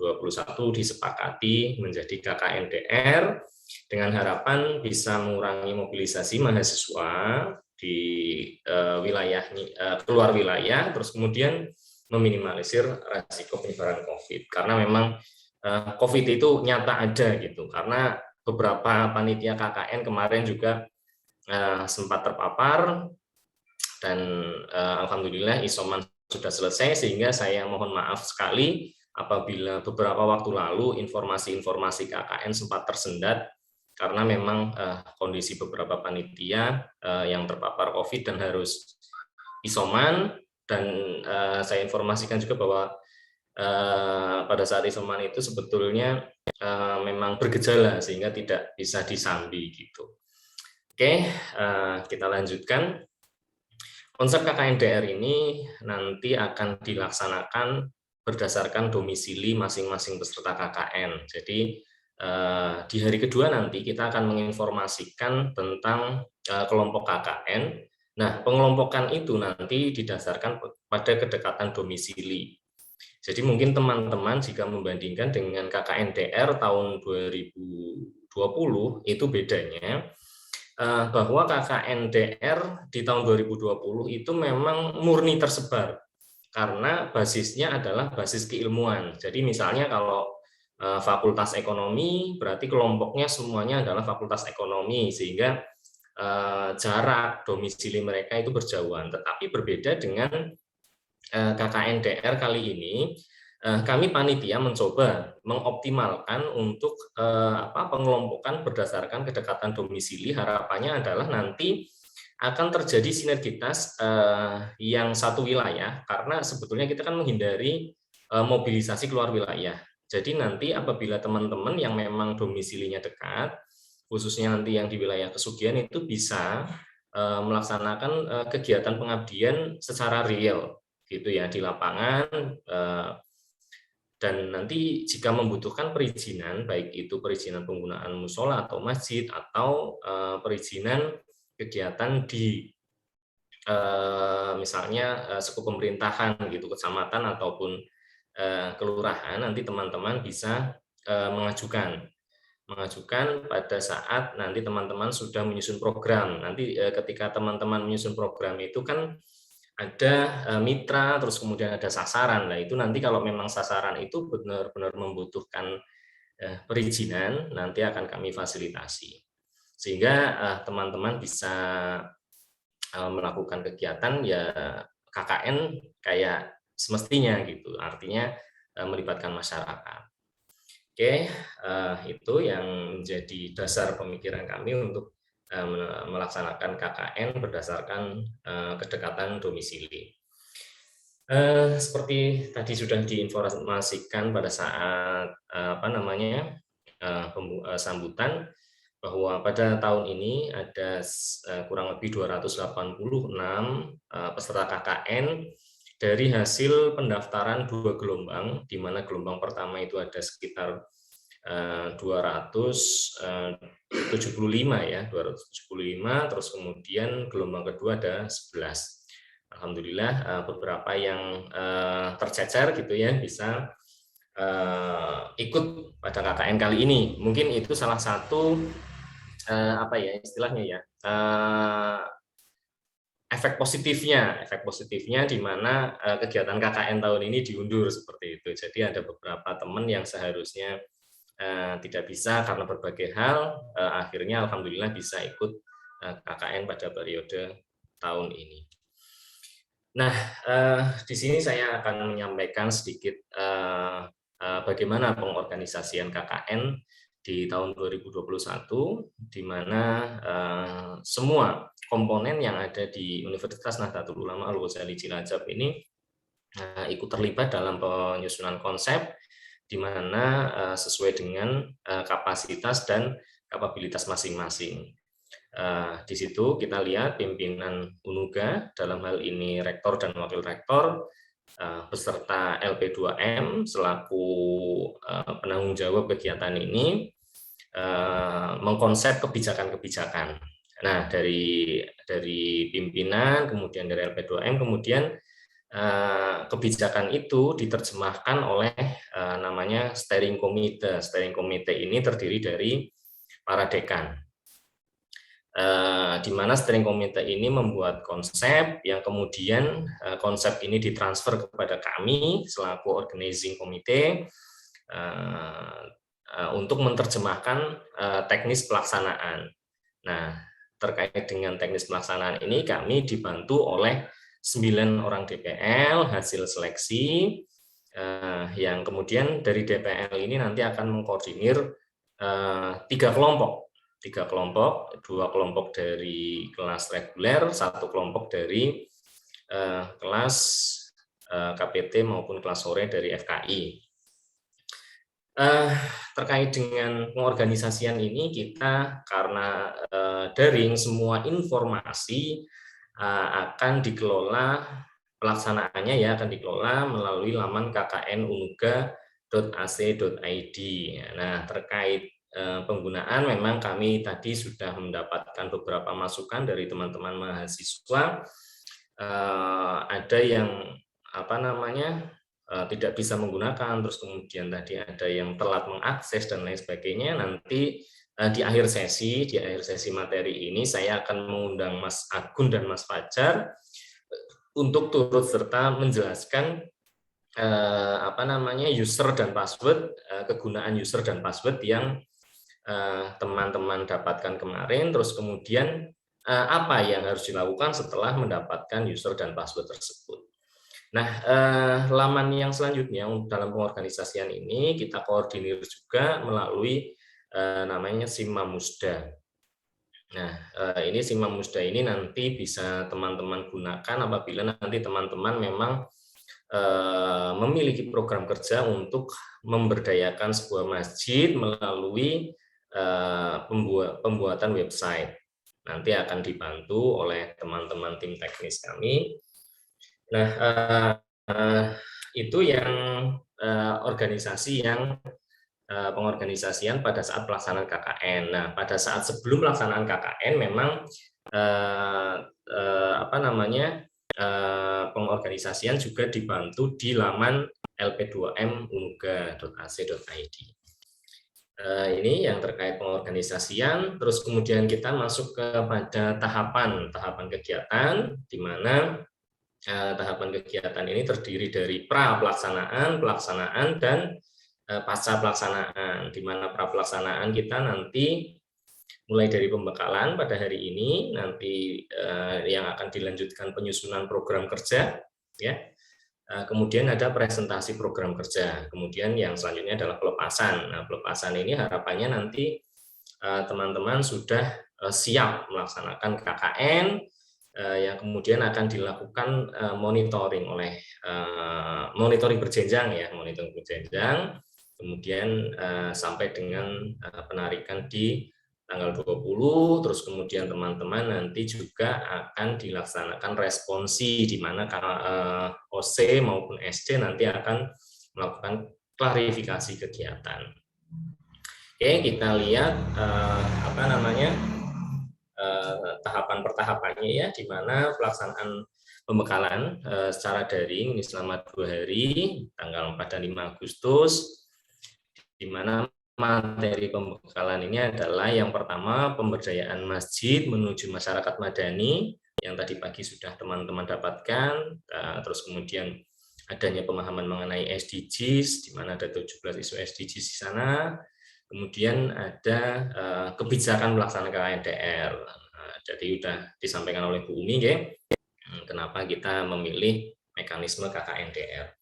disepakati menjadi KKN DR dengan harapan bisa mengurangi mobilisasi mahasiswa di keluar wilayah, terus kemudian meminimalisir resiko penyebaran COVID. Karena memang COVID itu nyata ada gitu, karena beberapa panitia KKN kemarin juga sempat terpapar, dan alhamdulillah isoman sudah selesai, sehingga saya mohon maaf sekali apabila beberapa waktu lalu informasi-informasi KKN sempat tersendat karena memang kondisi beberapa panitia yang terpapar COVID dan harus isoman. Dan saya informasikan juga bahwa pada saat isoman itu sebetulnya memang bergejala sehingga tidak bisa disambi gitu. Oke, kita lanjutkan. Konsep KKN DR ini nanti akan dilaksanakan berdasarkan domisili masing-masing peserta KKN. Jadi di hari kedua nanti kita akan menginformasikan tentang kelompok KKN. Nah, pengelompokan itu nanti didasarkan pada kedekatan domisili. Jadi mungkin teman-teman jika membandingkan dengan KKN DR tahun 2020 itu bedanya bahwa KKN DR di tahun 2020 itu memang murni tersebar karena basisnya adalah basis keilmuan. Jadi misalnya kalau Fakultas Ekonomi berarti kelompoknya semuanya adalah Fakultas Ekonomi, sehingga jarak domisili mereka itu berjauhan. Tetapi berbeda dengan KKN DR kali ini, kami panitia mencoba mengoptimalkan untuk pengelompokan berdasarkan kedekatan domisili. Harapannya adalah nanti akan terjadi sinergitas yang satu wilayah, karena sebetulnya kita kan menghindari mobilisasi keluar wilayah. Jadi nanti apabila teman-teman yang memang domisilinya dekat, khususnya nanti yang di wilayah Kesugihan itu bisa melaksanakan kegiatan pengabdian secara real gitu ya di lapangan. Dan nanti jika membutuhkan perizinan, baik itu perizinan penggunaan musola atau masjid atau perizinan kegiatan di misalnya skup pemerintahan gitu, kecamatan ataupun kelurahan, nanti teman-teman bisa mengajukan pada saat nanti teman-teman sudah menyusun program. Nanti ketika teman-teman menyusun program itu kan ada mitra, terus kemudian ada sasaran. Nah, itu nanti kalau memang sasaran itu benar-benar membutuhkan perizinan, nanti akan kami fasilitasi. Sehingga teman-teman bisa melakukan kegiatan ya KKN kayak semestinya gitu. Artinya melibatkan masyarakat. Oke, itu yang menjadi dasar pemikiran kami untuk melaksanakan KKN berdasarkan kedekatan domisili. Seperti tadi sudah diinformasikan pada saat sambutan, bahwa pada tahun ini ada kurang lebih 286 peserta KKN dari hasil pendaftaran 2 gelombang, di mana gelombang pertama itu ada sekitar 275 ya, 275, terus kemudian gelombang kedua ada 11. Alhamdulillah beberapa yang tercecer gitu ya bisa ikut pada KKN kali ini. Mungkin itu salah satu apa ya istilahnya ya, efek positifnya di mana kegiatan KKN tahun ini diundur seperti itu. Jadi ada beberapa teman yang seharusnya tidak bisa karena berbagai hal, akhirnya alhamdulillah bisa ikut KKN pada periode tahun ini. Nah, di sini saya akan menyampaikan sedikit bagaimana pengorganisasian KKN di tahun 2021, di mana semua komponen yang ada di Universitas Nahdlatul Ulama Al-Ghazali Cilacap ini ikut terlibat dalam penyusunan konsep, di mana sesuai dengan kapasitas dan kapabilitas masing-masing. Di situ kita lihat pimpinan UNUGA, dalam hal ini rektor dan wakil rektor, beserta LP2M selaku penanggung jawab kegiatan ini, mengkonsep kebijakan-kebijakan. Nah, dari pimpinan, kemudian dari LP2M, kemudian kebijakan itu diterjemahkan oleh namanya steering committee. Steering committee ini terdiri dari para dekan, di mana steering committee ini membuat konsep yang kemudian konsep ini ditransfer kepada kami selaku organizing committee untuk menerjemahkan teknis pelaksanaan. Nah, terkait dengan teknis pelaksanaan ini kami dibantu oleh 9 orang DPL hasil seleksi, yang kemudian dari DPL ini nanti akan mengkoordinir 3 kelompok, 2 kelompok dari kelas reguler, 1 kelompok dari kelas KPT maupun kelas sore dari FKI. Terkait dengan pengorganisasian ini, kita karena daring, semua informasi akan dikelola, pelaksanaannya ya akan dikelola melalui laman kknunuga.ac.id. Nah, terkait penggunaan memang kami tadi sudah mendapatkan beberapa masukan dari teman-teman mahasiswa. Ada yang tidak bisa menggunakan, terus kemudian tadi ada yang telat mengakses dan lain sebagainya. Nanti di akhir sesi materi ini saya akan mengundang Mas Agun dan Mas Fajar untuk turut serta menjelaskan user dan password, kegunaan user dan password yang teman-teman dapatkan kemarin, terus kemudian apa yang harus dilakukan setelah mendapatkan user dan password tersebut. Nah, laman yang selanjutnya dalam pengorganisasian ini kita koordinir juga melalui namanya Simamusda. Nah, ini Simamusda ini nanti bisa teman-teman gunakan apabila nanti teman-teman memang memiliki program kerja untuk memberdayakan sebuah masjid melalui pembuatan website. Nanti akan dibantu oleh teman-teman tim teknis kami. Nah, itu yang organisasi yang pengorganisasian pada saat pelaksanaan KKN. Nah, pada saat sebelum pelaksanaan KKN memang pengorganisasian juga dibantu di laman lp2munuga.ac.id. Ini yang terkait pengorganisasian. Terus kemudian kita masuk kepada tahapan kegiatan, di mana tahapan kegiatan ini terdiri dari pra-pelaksanaan, pelaksanaan, dan pasca pelaksanaan, di mana pra-pelaksanaan kita nanti mulai dari pembekalan pada hari ini, nanti yang akan dilanjutkan penyusunan program kerja, ya. Kemudian ada presentasi program kerja, kemudian yang selanjutnya adalah pelepasan. Nah, pelepasan ini harapannya nanti teman-teman sudah siap melaksanakan KKN, yang kemudian akan dilakukan monitoring oleh monitoring berjenjang ya, monitoring berjenjang, kemudian sampai dengan penarikan di tanggal 20, terus kemudian teman-teman nanti juga akan dilaksanakan responsi, di mana OC maupun SD nanti akan melakukan klarifikasi kegiatan. Oke, kita lihat tahapan pertahapannya ya, di mana pelaksanaan pembekalan secara daring ini selama 2 hari, tanggal 4 dan 5 Agustus, di mana materi pembekalan ini adalah yang pertama pemberdayaan masjid menuju masyarakat madani yang tadi pagi sudah teman-teman dapatkan, terus kemudian adanya pemahaman mengenai SDGs, di mana ada 17 isu SDGs di sana, kemudian ada kebijakan pelaksanaan KKNDR. Jadi sudah disampaikan oleh Bu Umi, ya, kenapa kita memilih mekanisme KKNDR.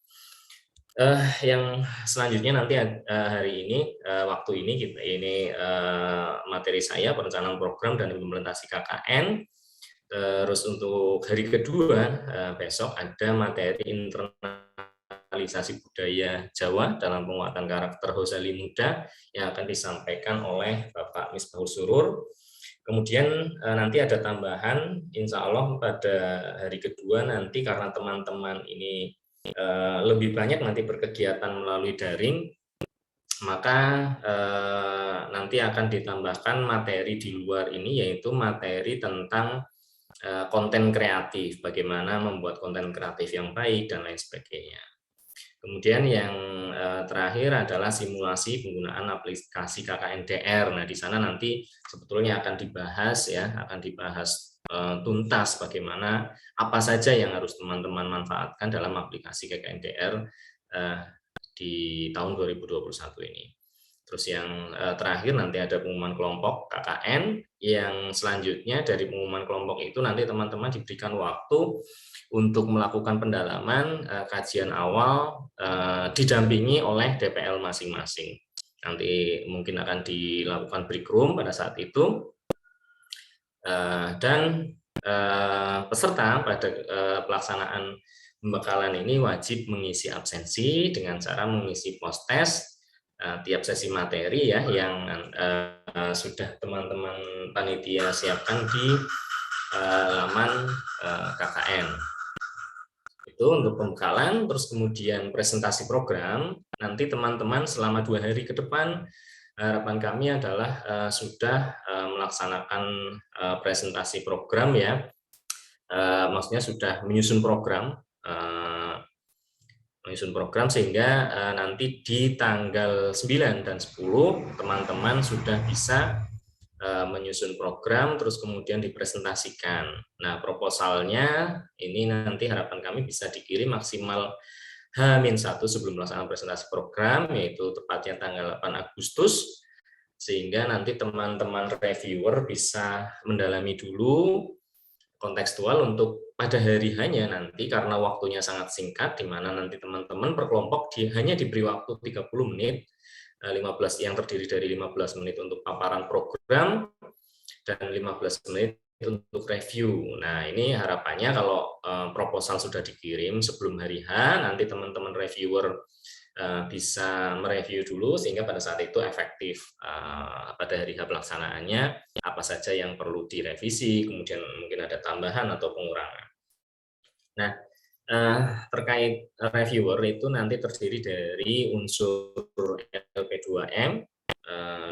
Yang selanjutnya nanti hari ini, waktu ini materi saya perencanaan program dan implementasi KKN. Terus untuk hari kedua besok ada materi internalisasi budaya Jawa dalam penguatan karakter Ghazali Muda yang akan disampaikan oleh Bapak Misbahul Surur. Kemudian nanti ada tambahan, insya Allah pada hari kedua nanti karena teman-teman ini lebih banyak nanti berkegiatan melalui daring, maka nanti akan ditambahkan materi di luar ini, yaitu materi tentang konten kreatif, bagaimana membuat konten kreatif yang baik dan lain sebagainya. Kemudian yang terakhir adalah simulasi penggunaan aplikasi KKNDR. Nah, di sana nanti sebetulnya akan dibahas tuntas bagaimana apa saja yang harus teman-teman manfaatkan dalam aplikasi KKNDR di tahun 2021 ini. Terus yang terakhir nanti ada pengumuman kelompok KKN, yang selanjutnya dari pengumuman kelompok itu nanti teman-teman diberikan waktu untuk melakukan pendalaman kajian awal didampingi oleh DPL masing-masing. Nanti mungkin akan dilakukan break room pada saat itu. Dan peserta pada pelaksanaan pembekalan ini wajib mengisi absensi dengan cara mengisi post test tiap sesi materi ya, yang sudah teman-teman panitia siapkan di laman KKN. Itu untuk pembekalan. Terus kemudian presentasi program, nanti teman-teman selama 2 hari ke depan harapan kami adalah sudah melaksanakan presentasi program ya, maksudnya sudah menyusun program sehingga nanti di tanggal 9 dan 10 teman-teman sudah bisa menyusun program terus kemudian dipresentasikan. Nah, proposalnya ini nanti harapan kami bisa dikirim maksimal H-1 sebelum pelaksanaan presentasi program, yaitu tepatnya tanggal 8 Agustus, sehingga nanti teman-teman reviewer bisa mendalami dulu kontekstual untuk pada hari hanya nanti, karena waktunya sangat singkat, di mana nanti teman-teman per kelompok hanya diberi waktu 30 menit, 15 yang terdiri dari 15 menit untuk paparan program, dan 15 menit untuk review. Nah, ini harapannya kalau proposal sudah dikirim sebelum hari H, nanti teman-teman reviewer bisa mereview dulu sehingga pada saat itu efektif pada hari H pelaksanaannya apa saja yang perlu direvisi, kemudian mungkin ada tambahan atau pengurangan. Nah, terkait reviewer itu nanti terdiri dari unsur LP2M,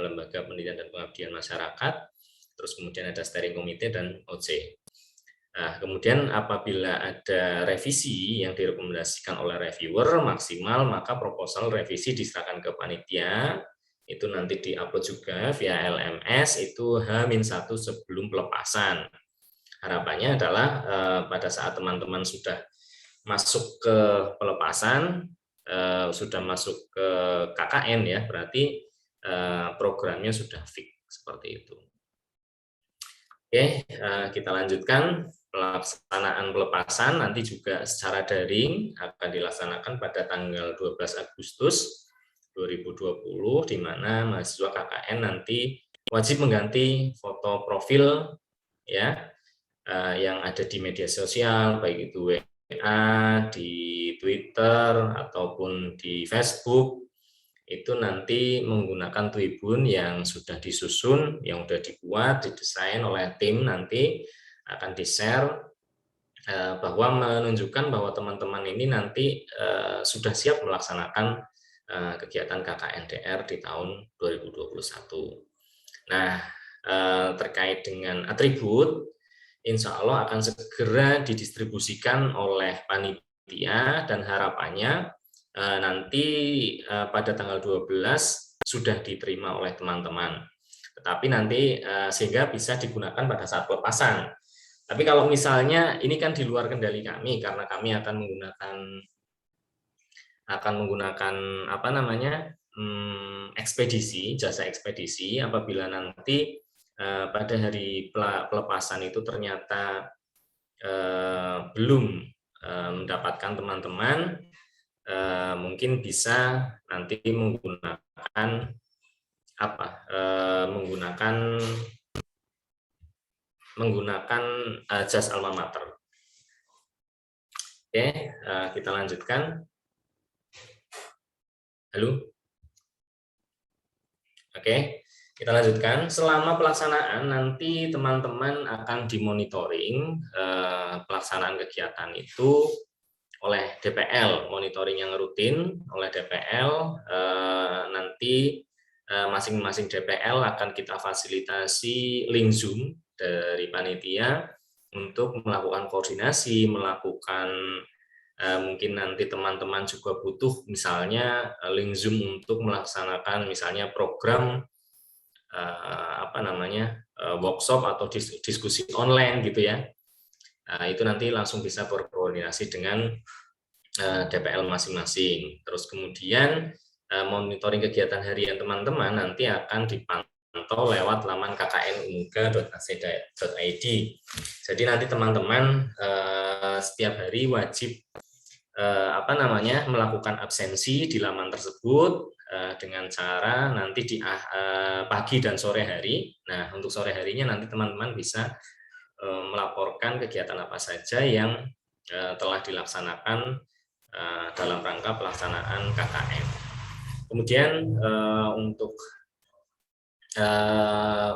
Lembaga Pendidikan dan Pengabdian Masyarakat, terus kemudian ada steering committee dan OC. Nah, kemudian apabila ada revisi yang direkomendasikan oleh reviewer maksimal, maka proposal revisi diserahkan ke panitia, itu nanti diupload juga via LMS, itu H-1 sebelum pelepasan. Harapannya adalah pada saat teman-teman sudah masuk ke pelepasan, sudah masuk ke KKN ya, berarti programnya sudah fix seperti itu. Oke, kita lanjutkan. Pelaksanaan pelepasan nanti juga secara daring akan dilaksanakan pada tanggal 12 Agustus 2020, di mana mahasiswa KKN nanti wajib mengganti foto profil ya yang ada di media sosial, baik itu WA, di Twitter, ataupun di Facebook, itu nanti menggunakan tribun yang sudah disusun, yang sudah dibuat, didesain oleh tim, nanti akan di-share bahwa menunjukkan bahwa teman-teman ini nanti sudah siap melaksanakan kegiatan KKN-DR di tahun 2021. Nah, terkait dengan atribut, insya Allah akan segera didistribusikan oleh panitia dan harapannya nanti pada tanggal 12 sudah diterima oleh teman-teman. Tetapi nanti sehingga bisa digunakan pada saat pelepasan. Tapi kalau misalnya ini kan di luar kendali kami karena kami akan menggunakan apa namanya ekspedisi, jasa ekspedisi. Apabila nanti pada hari pelepasan itu ternyata belum mendapatkan teman-teman, mungkin bisa nanti menggunakan jas alma mater. Oke, kita lanjutkan. Halo. Oke, kita lanjutkan. Selama pelaksanaan nanti teman-teman akan dimonitoring pelaksanaan kegiatan itu oleh DPL, monitoring yang rutin oleh DPL. Nanti masing-masing DPL akan kita fasilitasi link Zoom dari panitia untuk melakukan koordinasi, melakukan mungkin nanti teman-teman juga butuh misalnya link Zoom untuk melaksanakan misalnya program workshop atau diskusi online gitu ya. Itu nanti langsung bisa berkoordinasi dengan DPL masing-masing. Terus kemudian monitoring kegiatan harian teman-teman nanti akan dipantau lewat laman kknumuga.ac.id. Jadi nanti teman-teman setiap hari wajib melakukan absensi di laman tersebut dengan cara nanti di pagi dan sore hari. Nah, untuk sore harinya nanti teman-teman bisa melaporkan kegiatan apa saja yang telah dilaksanakan dalam rangka pelaksanaan KKN. Kemudian untuk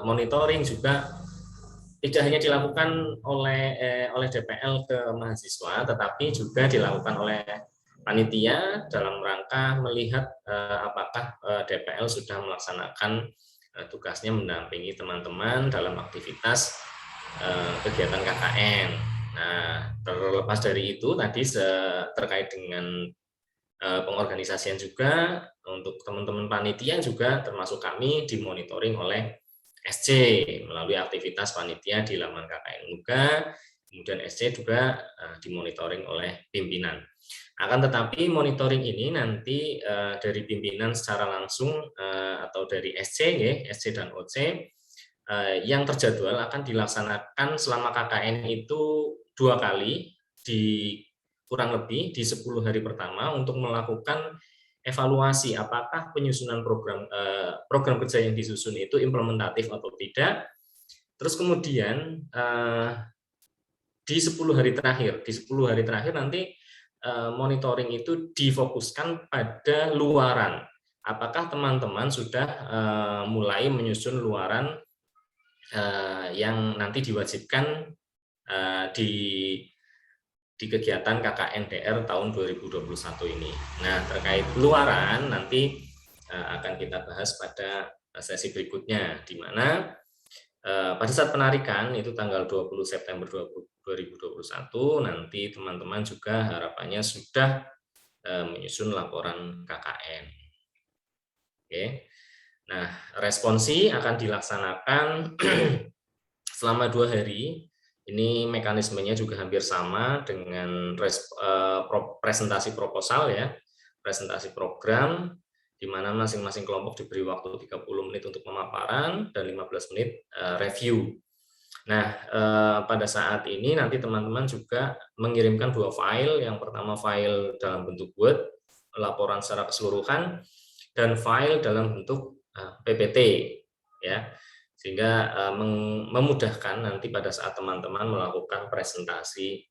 monitoring juga tidak hanya dilakukan oleh DPL ke mahasiswa, tetapi juga dilakukan oleh panitia dalam rangka melihat apakah DPL sudah melaksanakan tugasnya mendampingi teman-teman dalam aktivitas kegiatan KKN. Nah, terlepas dari itu tadi terkait dengan pengorganisasian juga untuk teman-teman panitia juga termasuk kami dimonitoring oleh SC melalui aktivitas panitia di laman KKN Muga, kemudian SC juga dimonitoring oleh pimpinan. Akan tetapi monitoring ini nanti dari pimpinan secara langsung atau dari SC dan OC yang terjadwal akan dilaksanakan selama KKN itu 2 kali di kurang lebih di 10 hari pertama untuk melakukan evaluasi apakah penyusunan program kerja yang disusun itu implementatif atau tidak. Terus kemudian di 10 hari terakhir nanti monitoring itu difokuskan pada luaran. Apakah teman-teman sudah mulai menyusun luaran yang nanti diwajibkan di kegiatan KKN-DR tahun 2021 ini. Nah, terkait luaran nanti akan kita bahas pada sesi berikutnya, di mana pada saat penarikan itu tanggal 20 September 2021 nanti teman-teman juga harapannya sudah menyusun laporan KKN. Oke. Nah, responsi akan dilaksanakan selama 2 hari. Ini mekanismenya juga hampir sama dengan presentasi proposal ya, presentasi program, di mana masing-masing kelompok diberi waktu 30 menit untuk pemaparan dan 15 menit review. Nah, pada saat ini nanti teman-teman juga mengirimkan 2 file. Yang pertama file dalam bentuk Word, laporan secara keseluruhan, dan file dalam bentuk PPT ya. Sehingga memudahkan nanti pada saat teman-teman melakukan presentasi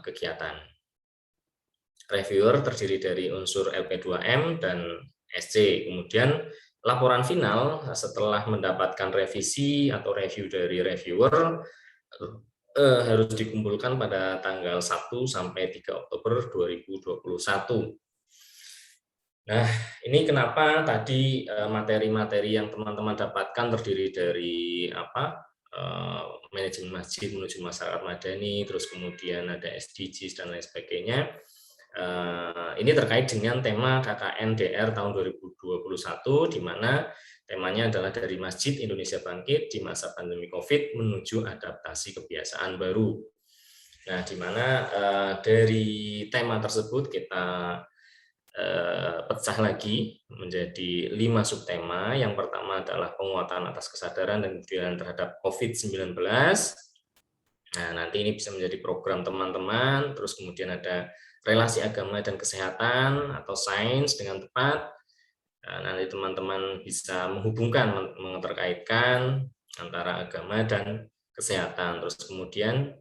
kegiatan. Reviewer terdiri dari unsur LP2M dan SC. Kemudian laporan final setelah mendapatkan revisi atau review dari reviewer harus dikumpulkan pada tanggal 1 sampai 3 Oktober 2021. Nah, ini kenapa tadi materi-materi yang teman-teman dapatkan terdiri dari manajemen masjid menuju masyarakat madani, terus kemudian ada SDGs dan lain sebagainya. Ini terkait dengan tema KKN DR tahun 2021, di mana temanya adalah dari Masjid Indonesia Bangkit di masa pandemi COVID menuju adaptasi kebiasaan baru. Nah, di mana dari tema tersebut kita pecah lagi menjadi 5 subtema. Yang pertama adalah penguatan atas kesadaran dan kepedulian terhadap COVID-19. Nah, nanti ini bisa menjadi program teman-teman. Terus kemudian ada relasi agama dan kesehatan atau sains dengan tepat. Nah, nanti teman-teman bisa menghubungkan, menterkaitkan antara agama dan kesehatan. Terus kemudian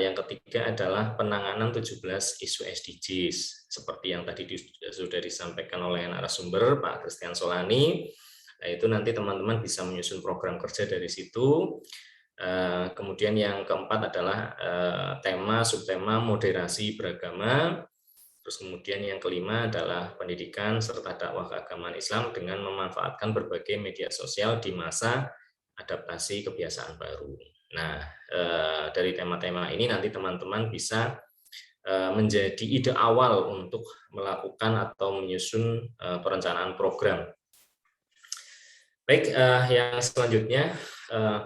yang ketiga adalah penanganan 17 isu SDGs, seperti yang tadi sudah disampaikan oleh narasumber Pak Christian Solani. Nah, itu nanti teman-teman bisa menyusun program kerja dari situ. Kemudian yang keempat adalah subtema moderasi beragama. Terus kemudian yang kelima adalah pendidikan serta dakwah keagamaan Islam dengan memanfaatkan berbagai media sosial di masa adaptasi kebiasaan baru. Nah, dari tema-tema ini nanti teman-teman bisa menjadi ide awal untuk melakukan atau menyusun perencanaan program. Baik, yang selanjutnya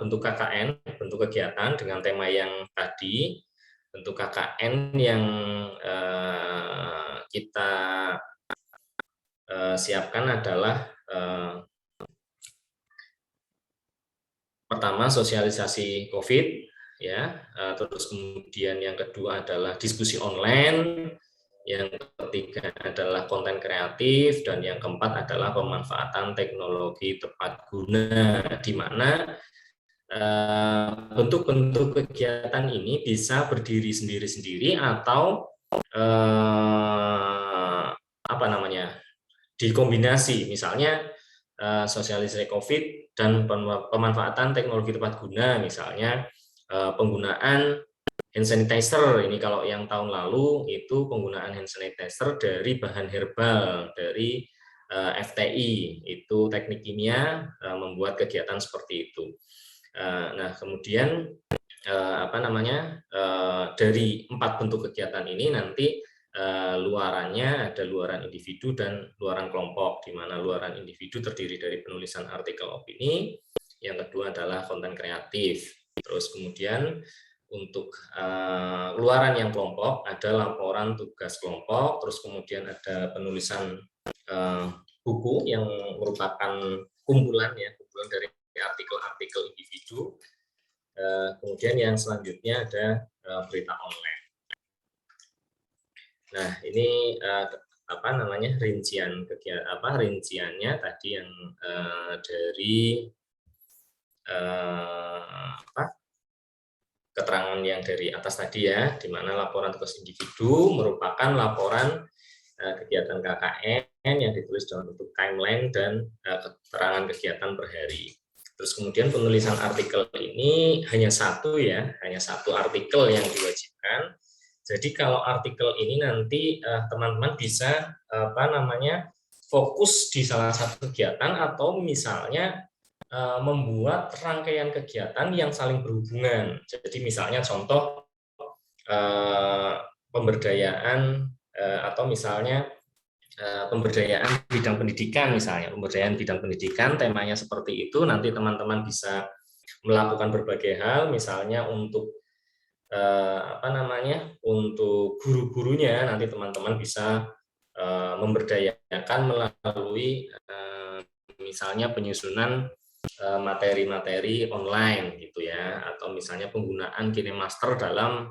bentuk KKN, bentuk kegiatan dengan tema yang tadi. Bentuk KKN yang kita siapkan adalah pertama sosialisasi COVID, ya, terus kemudian yang kedua adalah diskusi online, yang ketiga adalah konten kreatif, dan yang keempat adalah pemanfaatan teknologi tepat guna, di mana bentuk-bentuk kegiatan ini bisa berdiri sendiri-sendiri atau dikombinasi, misalnya sosialisasi COVID dan pemanfaatan teknologi tepat guna, misalnya penggunaan hand sanitizer. Ini kalau yang tahun lalu itu penggunaan hand sanitizer dari bahan herbal dari FTI, itu teknik kimia membuat kegiatan seperti itu. Nah, kemudian dari 4 bentuk kegiatan ini nanti luarannya ada luaran individu dan luaran kelompok, di mana luaran individu terdiri dari penulisan artikel opini, yang kedua adalah konten kreatif. Terus kemudian untuk luaran yang kelompok ada laporan tugas kelompok, terus kemudian ada penulisan buku yang merupakan kumpulan dari artikel-artikel individu. Kemudian yang selanjutnya ada berita online. Nah, ini rinciannya tadi yang dari keterangan yang dari atas tadi, ya, di mana laporan tugas individu merupakan laporan kegiatan KKN yang ditulis dalam bentuk timeline dan keterangan kegiatan per hari. Terus kemudian penulisan artikel ini hanya satu artikel yang diwajibkan. Jadi kalau artikel ini nanti teman-teman bisa fokus di salah satu kegiatan, atau misalnya membuat rangkaian kegiatan yang saling berhubungan. Jadi misalnya contoh pemberdayaan atau misalnya pemberdayaan bidang pendidikan, misalnya pemberdayaan bidang pendidikan, temanya seperti itu. Nanti teman-teman bisa melakukan berbagai hal, misalnya untuk untuk guru-gurunya, nanti teman-teman bisa memberdayakan melalui misalnya penyusunan materi-materi online gitu, ya, atau misalnya penggunaan KineMaster dalam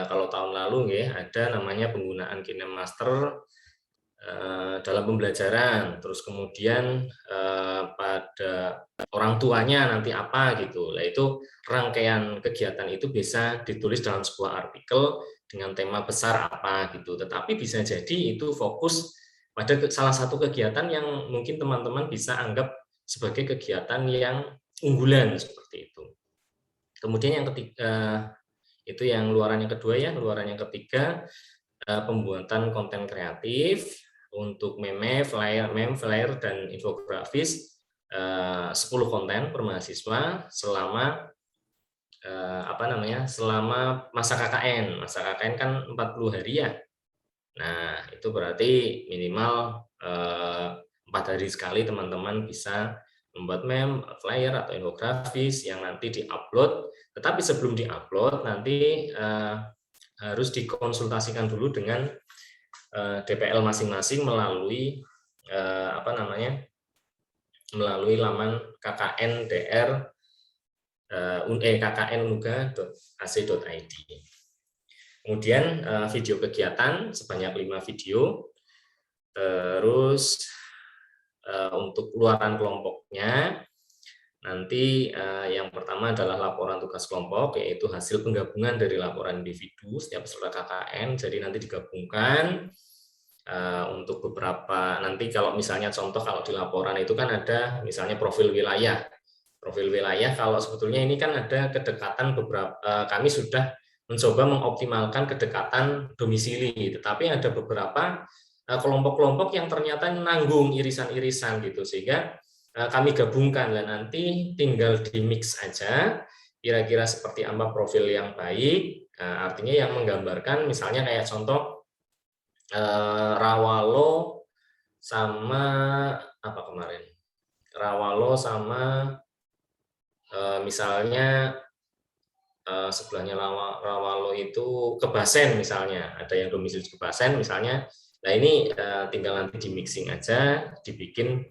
kalau tahun lalu ada namanya penggunaan KineMaster dalam pembelajaran. Terus kemudian pada orang tuanya nanti apa gitu. Nah, itu rangkaian kegiatan itu bisa ditulis dalam sebuah artikel dengan tema besar apa gitu. Tetapi bisa jadi itu fokus ada salah satu kegiatan yang mungkin teman-teman bisa anggap sebagai kegiatan yang unggulan seperti itu. Kemudian yang ketiga, itu yang luaran yang kedua ya. Luaran yang ketiga, pembuatan konten kreatif untuk meme, flyer, dan infografis, 10 konten per mahasiswa selama selama masa KKN. Masa KKN kan 40 hari ya. Nah, itu berarti minimal 4 hari sekali teman-teman bisa membuat meme, flyer, atau infografis yang nanti diupload. Tetapi sebelum diupload nanti harus dikonsultasikan dulu dengan DPL masing-masing melalui melalui laman kknuga.ac.id. Kemudian video kegiatan sebanyak 5 video. Terus untuk luaran kelompoknya nanti yang pertama adalah laporan tugas kelompok, yaitu hasil penggabungan dari laporan individu setiap peserta KKN. Jadi nanti digabungkan untuk beberapa, nanti kalau misalnya contoh kalau di laporan itu kan ada misalnya profil wilayah. Profil wilayah kalau sebetulnya ini kan ada kedekatan beberapa, kami sudah mencoba mengoptimalkan kedekatan domisili, tetapi ada beberapa kelompok-kelompok yang ternyata nanggung irisan-irisan gitu, sehingga kami gabungkan, dan nanti tinggal di mix aja kira-kira seperti apa profil yang baik. Artinya yang menggambarkan misalnya kayak contoh Rawalo sama apa kemarin, Rawalo sama misalnya sebelahnya Rawalo itu Kebasen misalnya, ada yang domisili Kebasen misalnya. Nah ini tinggal nanti di mixing aja, dibikin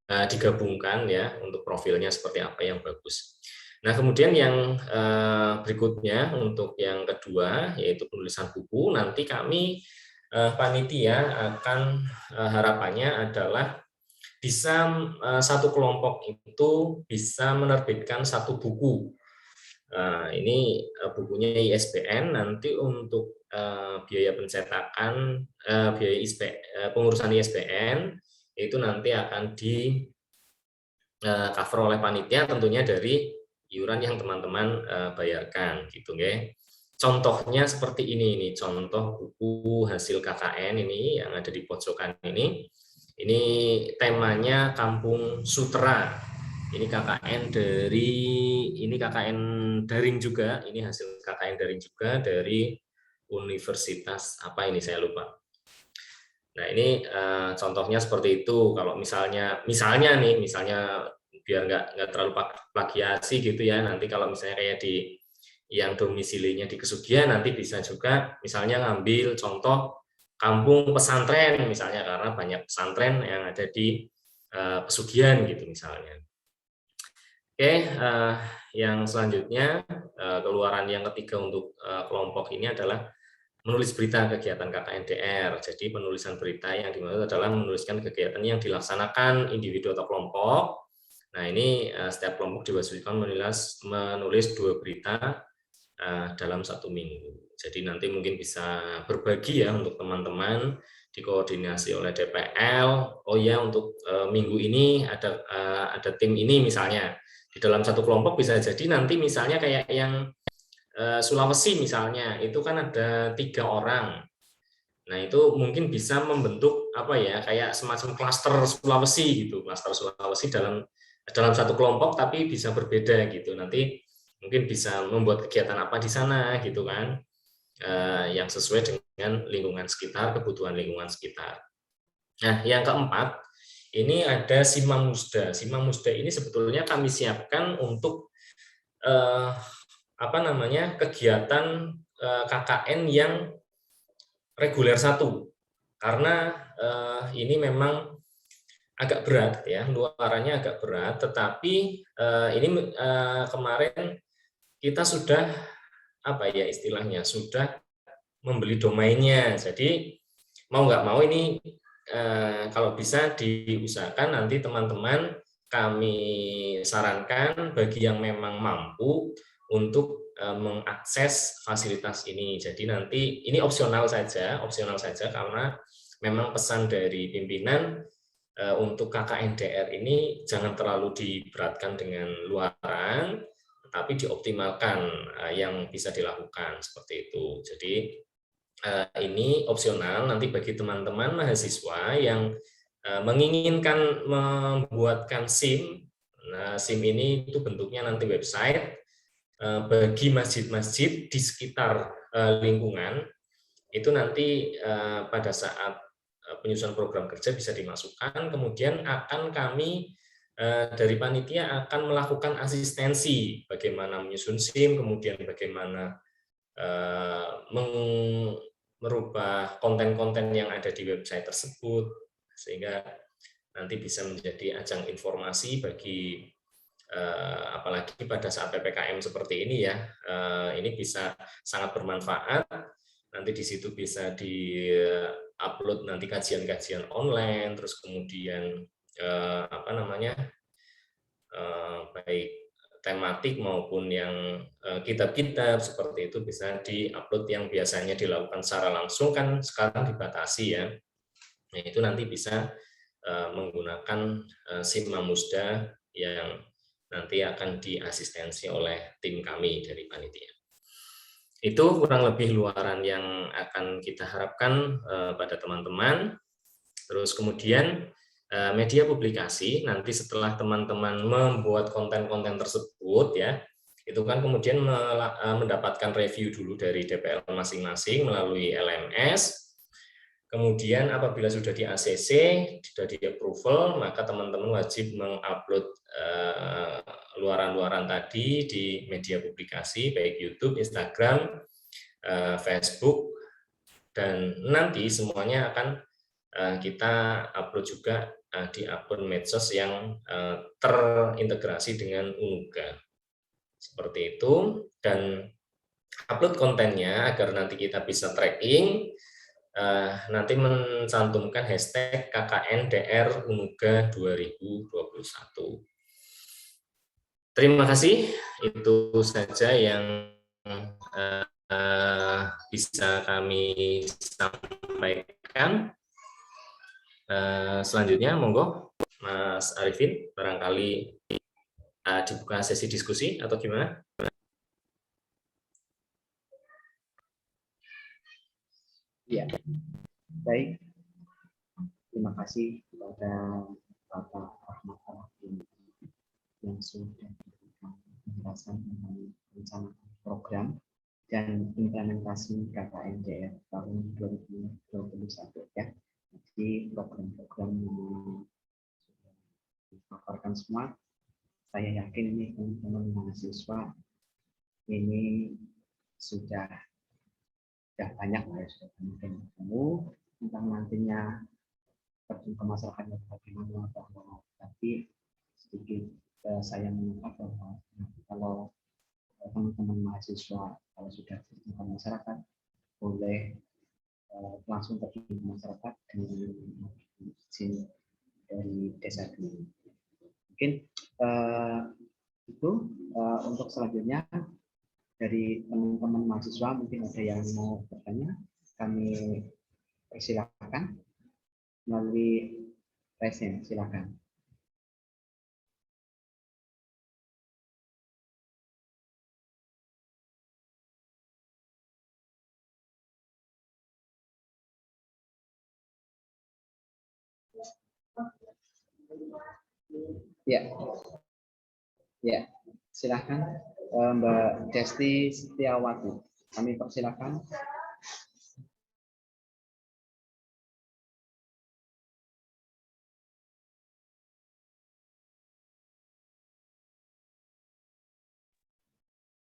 digabungkan ya untuk profilnya seperti apa yang bagus. Nah kemudian yang berikutnya untuk yang kedua yaitu penulisan buku, nanti kami panitia akan harapannya adalah bisa satu kelompok itu bisa menerbitkan satu buku. Ini bukunya ISBN, nanti untuk biaya pencetakan, biaya pengurusan ISBN itu nanti akan di cover oleh panitia, tentunya dari iuran yang teman-teman bayarkan gitu ya. Contohnya seperti ini contoh buku hasil KKN ini yang ada di pojokan ini. Ini temanya Kampung Sutera. Ini KKN daring juga. Ini hasil KKN daring juga dari universitas apa ini saya lupa. Nah ini contohnya seperti itu. Kalau misalnya biar nggak terlalu plagiasi gitu ya. Nanti kalau misalnya kayak di yang domisilinya di Kesugihan, nanti bisa juga misalnya ngambil contoh kampung pesantren misalnya, karena banyak pesantren yang ada di Pesugihan gitu misalnya. Oke, yang selanjutnya keluaran yang ketiga untuk kelompok ini adalah menulis berita kegiatan KKN-DR. Jadi penulisan berita yang dimaksud adalah menuliskan kegiatan yang dilaksanakan individu atau kelompok. Nah ini setiap kelompok diwajibkan menulis 2 berita dalam 1 minggu. Jadi nanti mungkin bisa berbagi ya untuk teman-teman, dikoordinasi oleh DPL. Oh ya untuk minggu ini ada tim ini misalnya di dalam satu kelompok, bisa jadi nanti misalnya kayak yang Sulawesi misalnya itu kan ada 3 orang. Nah itu mungkin bisa membentuk apa ya kayak semacam klaster Sulawesi gitu, klaster Sulawesi dalam satu kelompok tapi bisa berbeda gitu. Nanti mungkin bisa membuat kegiatan apa di sana gitu kan, yang sesuai dengan lingkungan sekitar, kebutuhan lingkungan sekitar. Nah yang keempat ini ada Simam Musda. Simam Musda ini sebetulnya kami siapkan untuk kegiatan KKN yang reguler 1, karena ini memang agak berat ya, luarannya agak berat, tetapi ini kemarin kita sudah sudah membeli domainnya. Jadi mau nggak mau ini kalau bisa diusahakan nanti teman-teman kami sarankan bagi yang memang mampu untuk mengakses fasilitas ini. Jadi nanti ini opsional saja karena memang pesan dari pimpinan untuk KKN-DR ini jangan terlalu diberatkan dengan luaran, tapi dioptimalkan yang bisa dilakukan seperti itu. Jadi ini opsional nanti bagi teman-teman mahasiswa yang menginginkan membuatkan SIM. Nah, SIM ini itu bentuknya nanti website bagi masjid-masjid di sekitar lingkungan. Itu nanti pada saat penyusunan program kerja bisa dimasukkan, kemudian akan kami dari panitia akan melakukan asistensi bagaimana menyusun SIM, kemudian bagaimana merubah konten-konten yang ada di website tersebut, sehingga nanti bisa menjadi ajang informasi bagi apalagi pada saat PPKM seperti ini ya, ini bisa sangat bermanfaat. Nanti di situ bisa di-upload nanti kajian-kajian online, terus kemudian baik tematik maupun yang kitab-kitab seperti itu bisa di-upload yang biasanya dilakukan secara langsung kan sekarang dibatasi ya. Nah, itu nanti bisa menggunakan SIM Mamusda yang nanti akan diasistensi oleh tim kami dari panitia. Itu kurang lebih luaran yang akan kita harapkan pada teman-teman. Terus kemudian media publikasi, nanti setelah teman-teman membuat konten-konten tersebut ya, itu kan kemudian mendapatkan review dulu dari DPL masing-masing melalui LMS. Kemudian apabila sudah di ACC, sudah di approval, maka teman-teman wajib mengupload luaran-luaran tadi di media publikasi, baik YouTube, Instagram, Facebook, dan nanti semuanya akan kita upload juga di akun medsos yang terintegrasi dengan Unuga. Seperti itu, dan upload kontennya agar nanti kita bisa tracking, nanti mencantumkan hashtag KKN-DR Unuga 2021. Terima kasih, itu saja yang bisa kami sampaikan. Selanjutnya, monggo Mas Arifin, barangkali dibuka sesi diskusi atau gimana? Ya, baik. Terima kasih kepada Bapak Ahmad Arifin yang sudah memberikan penjelasan tentang rencana program dan implementasi KKN-DR tahun 2021 ya. Jadi program-program yang sudah dipaparkan semua, saya yakin ini teman-teman mahasiswa ini sudah banyak ya, sudah banyak tahu tentang nantinya terjun ke masyarakatnya bagaimana, bahwa tapi sedikit saya mengatakan bahwa kalau teman-teman mahasiswa kalau sudah terjun ke masyarakat boleh langsung terjun ke masyarakat dengan izin dari desa dulu. Mungkin itu untuk selanjutnya dari teman-teman mahasiswa mungkin ada yang mau bertanya, kami persilakan melalui raise-nya, silakan. Ya, ya, silakan Mbak Desti Setiawati, kami persilakan.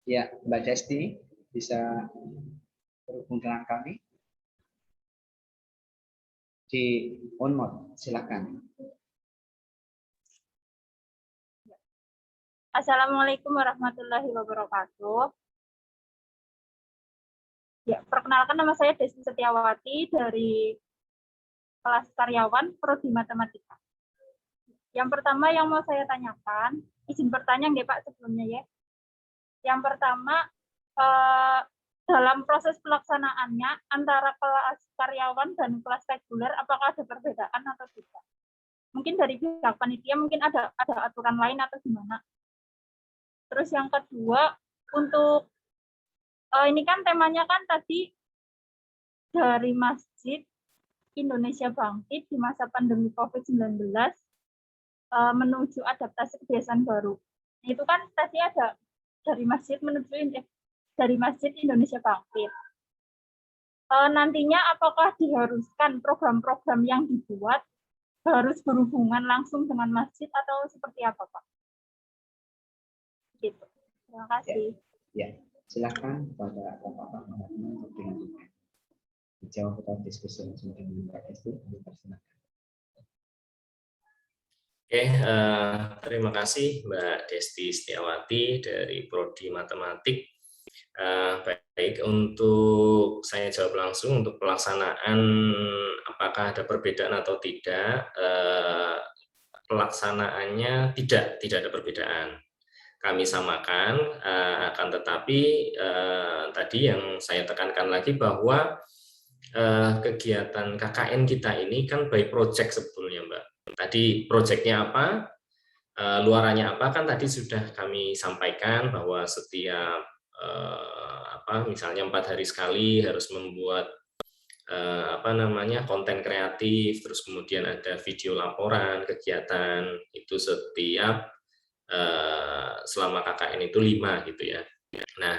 Ya, Mbak Desti bisa berhubung dengan kami di on mode, silakan. Assalamualaikum warahmatullahi wabarakatuh. Ya, perkenalkan nama saya Desti Setiawati dari kelas karyawan Prodi Matematika. Yang pertama yang mau saya tanyakan, izin bertanya nggak Pak sebelumnya ya. Yang pertama, dalam proses pelaksanaannya antara kelas karyawan dan kelas reguler apakah ada perbedaan atau tidak? Mungkin dari pihak panitia mungkin ada aturan lain atau gimana? Terus yang kedua, untuk ini kan temanya kan tadi dari Masjid Indonesia Bangkit di masa pandemi COVID-19 menuju adaptasi kebiasaan baru. Itu kan tadi ada dari masjid menuju dari Masjid Indonesia Bangkit. Nantinya apakah diharuskan program-program yang dibuat harus berhubungan langsung dengan masjid atau seperti apa, Pak? Gitu. Terima kasih. Ya, silakan pada Bapak untuk dengan dijawab atau diskusi langsung dengan Mbak Desti. Silakan. Oke, terima kasih Mbak Desti Setiawati dari Prodi Matematik. Baik, untuk saya jawab langsung untuk pelaksanaan apakah ada perbedaan atau tidak, pelaksanaannya tidak ada perbedaan. Kami samakan, akan tetapi tadi yang saya tekankan lagi bahwa kegiatan KKN kita ini kan by project sebetulnya, Mbak. Tadi proyeknya apa, luarannya apa, kan tadi sudah kami sampaikan bahwa setiap misalnya 4 hari sekali harus membuat konten kreatif, terus kemudian ada video laporan kegiatan itu setiap selama KKN itu 5 gitu ya. Nah,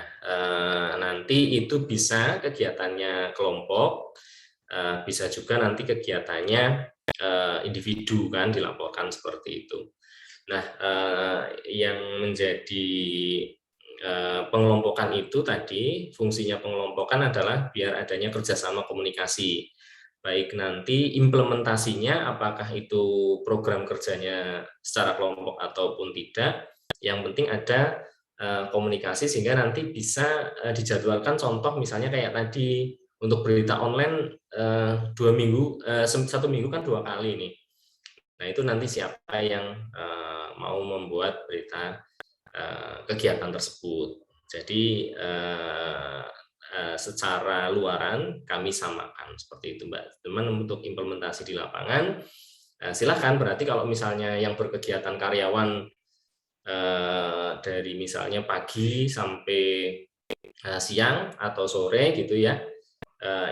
nanti itu bisa kegiatannya kelompok, bisa juga nanti kegiatannya individu kan dilaporkan seperti itu. Nah, yang menjadi pengelompokan itu tadi, fungsinya pengelompokan adalah biar adanya kerjasama komunikasi. Baik nanti implementasinya apakah itu program kerjanya secara kelompok ataupun tidak, yang penting ada komunikasi sehingga nanti bisa dijadwalkan, contoh misalnya kayak tadi untuk berita online 1 minggu kan 2 kali nih. Nah itu nanti siapa yang mau membuat berita kegiatan tersebut. Jadi secara luaran kami samakan seperti itu, Mbak. Cuman untuk implementasi di lapangan silakan, berarti kalau misalnya yang berkegiatan karyawan dari misalnya pagi sampai siang atau sore gitu ya,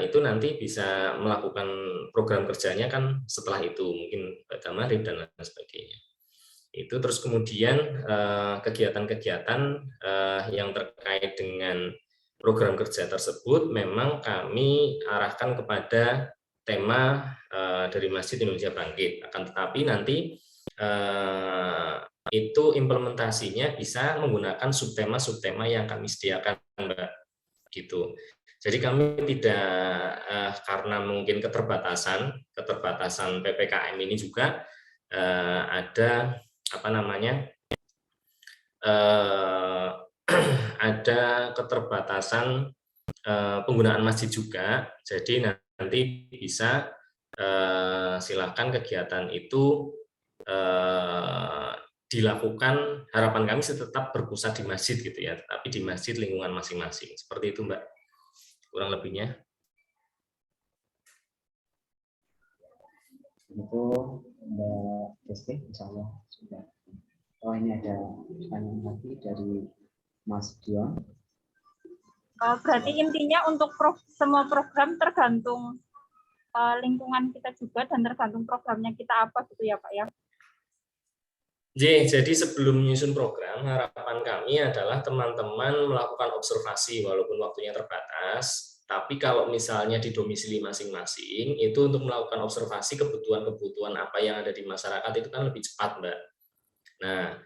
itu nanti bisa melakukan program kerjanya kan setelah itu, mungkin pada maghrib dan lain sebagainya. Itu terus kemudian kegiatan-kegiatan yang terkait dengan program kerja tersebut memang kami arahkan kepada tema dari Masjid Indonesia Bangkit. Akan tetapi nanti itu implementasinya bisa menggunakan subtema yang kami sediakan, Mbak. Gitu. Jadi kami tidak karena mungkin keterbatasan PPKM ini juga ada ada keterbatasan penggunaan masjid juga. Jadi nanti bisa silakan kegiatan itu dilakukan, harapan kami tetap berpusat di masjid gitu ya, tetapi di masjid lingkungan masing-masing. Seperti itu, Mbak, kurang lebihnya. Itu Mbak Desti, insya Allah sudah. Oh, ini ada pertanyaan lagi dari Mas Dion. Berarti intinya untuk semua program tergantung lingkungan kita juga dan tergantung programnya kita apa gitu ya, Pak ya? Jadi sebelum menyusun program, harapan kami adalah teman-teman melakukan observasi walaupun waktunya terbatas, tapi kalau misalnya di domisili masing-masing, itu untuk melakukan observasi kebutuhan-kebutuhan apa yang ada di masyarakat itu kan lebih cepat, Mbak. Nah,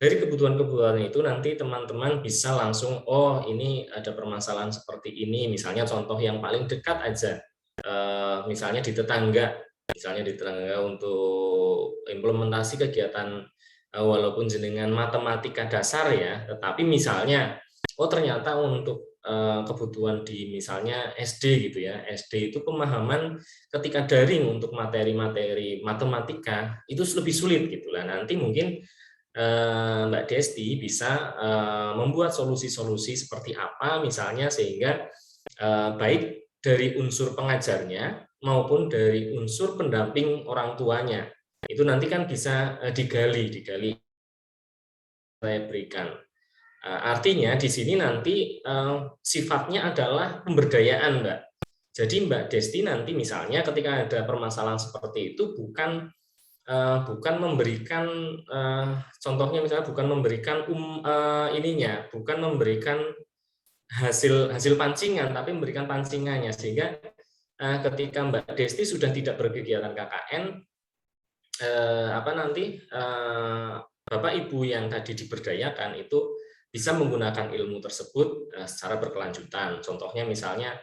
dari kebutuhan-kebutuhan itu nanti teman-teman bisa langsung, oh ini ada permasalahan seperti ini, misalnya contoh yang paling dekat aja, misalnya di tetangga untuk implementasi kegiatan walaupun jenengan matematika dasar ya, tetapi misalnya oh ternyata untuk kebutuhan di misalnya SD gitu ya, SD itu pemahaman ketika daring untuk materi-materi matematika itu lebih sulit gitu lah. Nanti mungkin Mbak Desti bisa membuat solusi-solusi seperti apa misalnya, sehingga baik dari unsur pengajarnya maupun dari unsur pendamping orang tuanya itu nanti kan bisa digali saya berikan. Artinya di sini nanti sifatnya adalah pemberdayaan, Mbak. Jadi Mbak Desti nanti misalnya ketika ada permasalahan seperti itu bukan memberikan contohnya misalnya bukan memberikan bukan memberikan hasil pancingan, tapi memberikan pancingannya, sehingga ketika Mbak Desti sudah tidak berkegiatan KKN, Bapak Ibu yang tadi diberdayakan itu bisa menggunakan ilmu tersebut secara berkelanjutan. Contohnya misalnya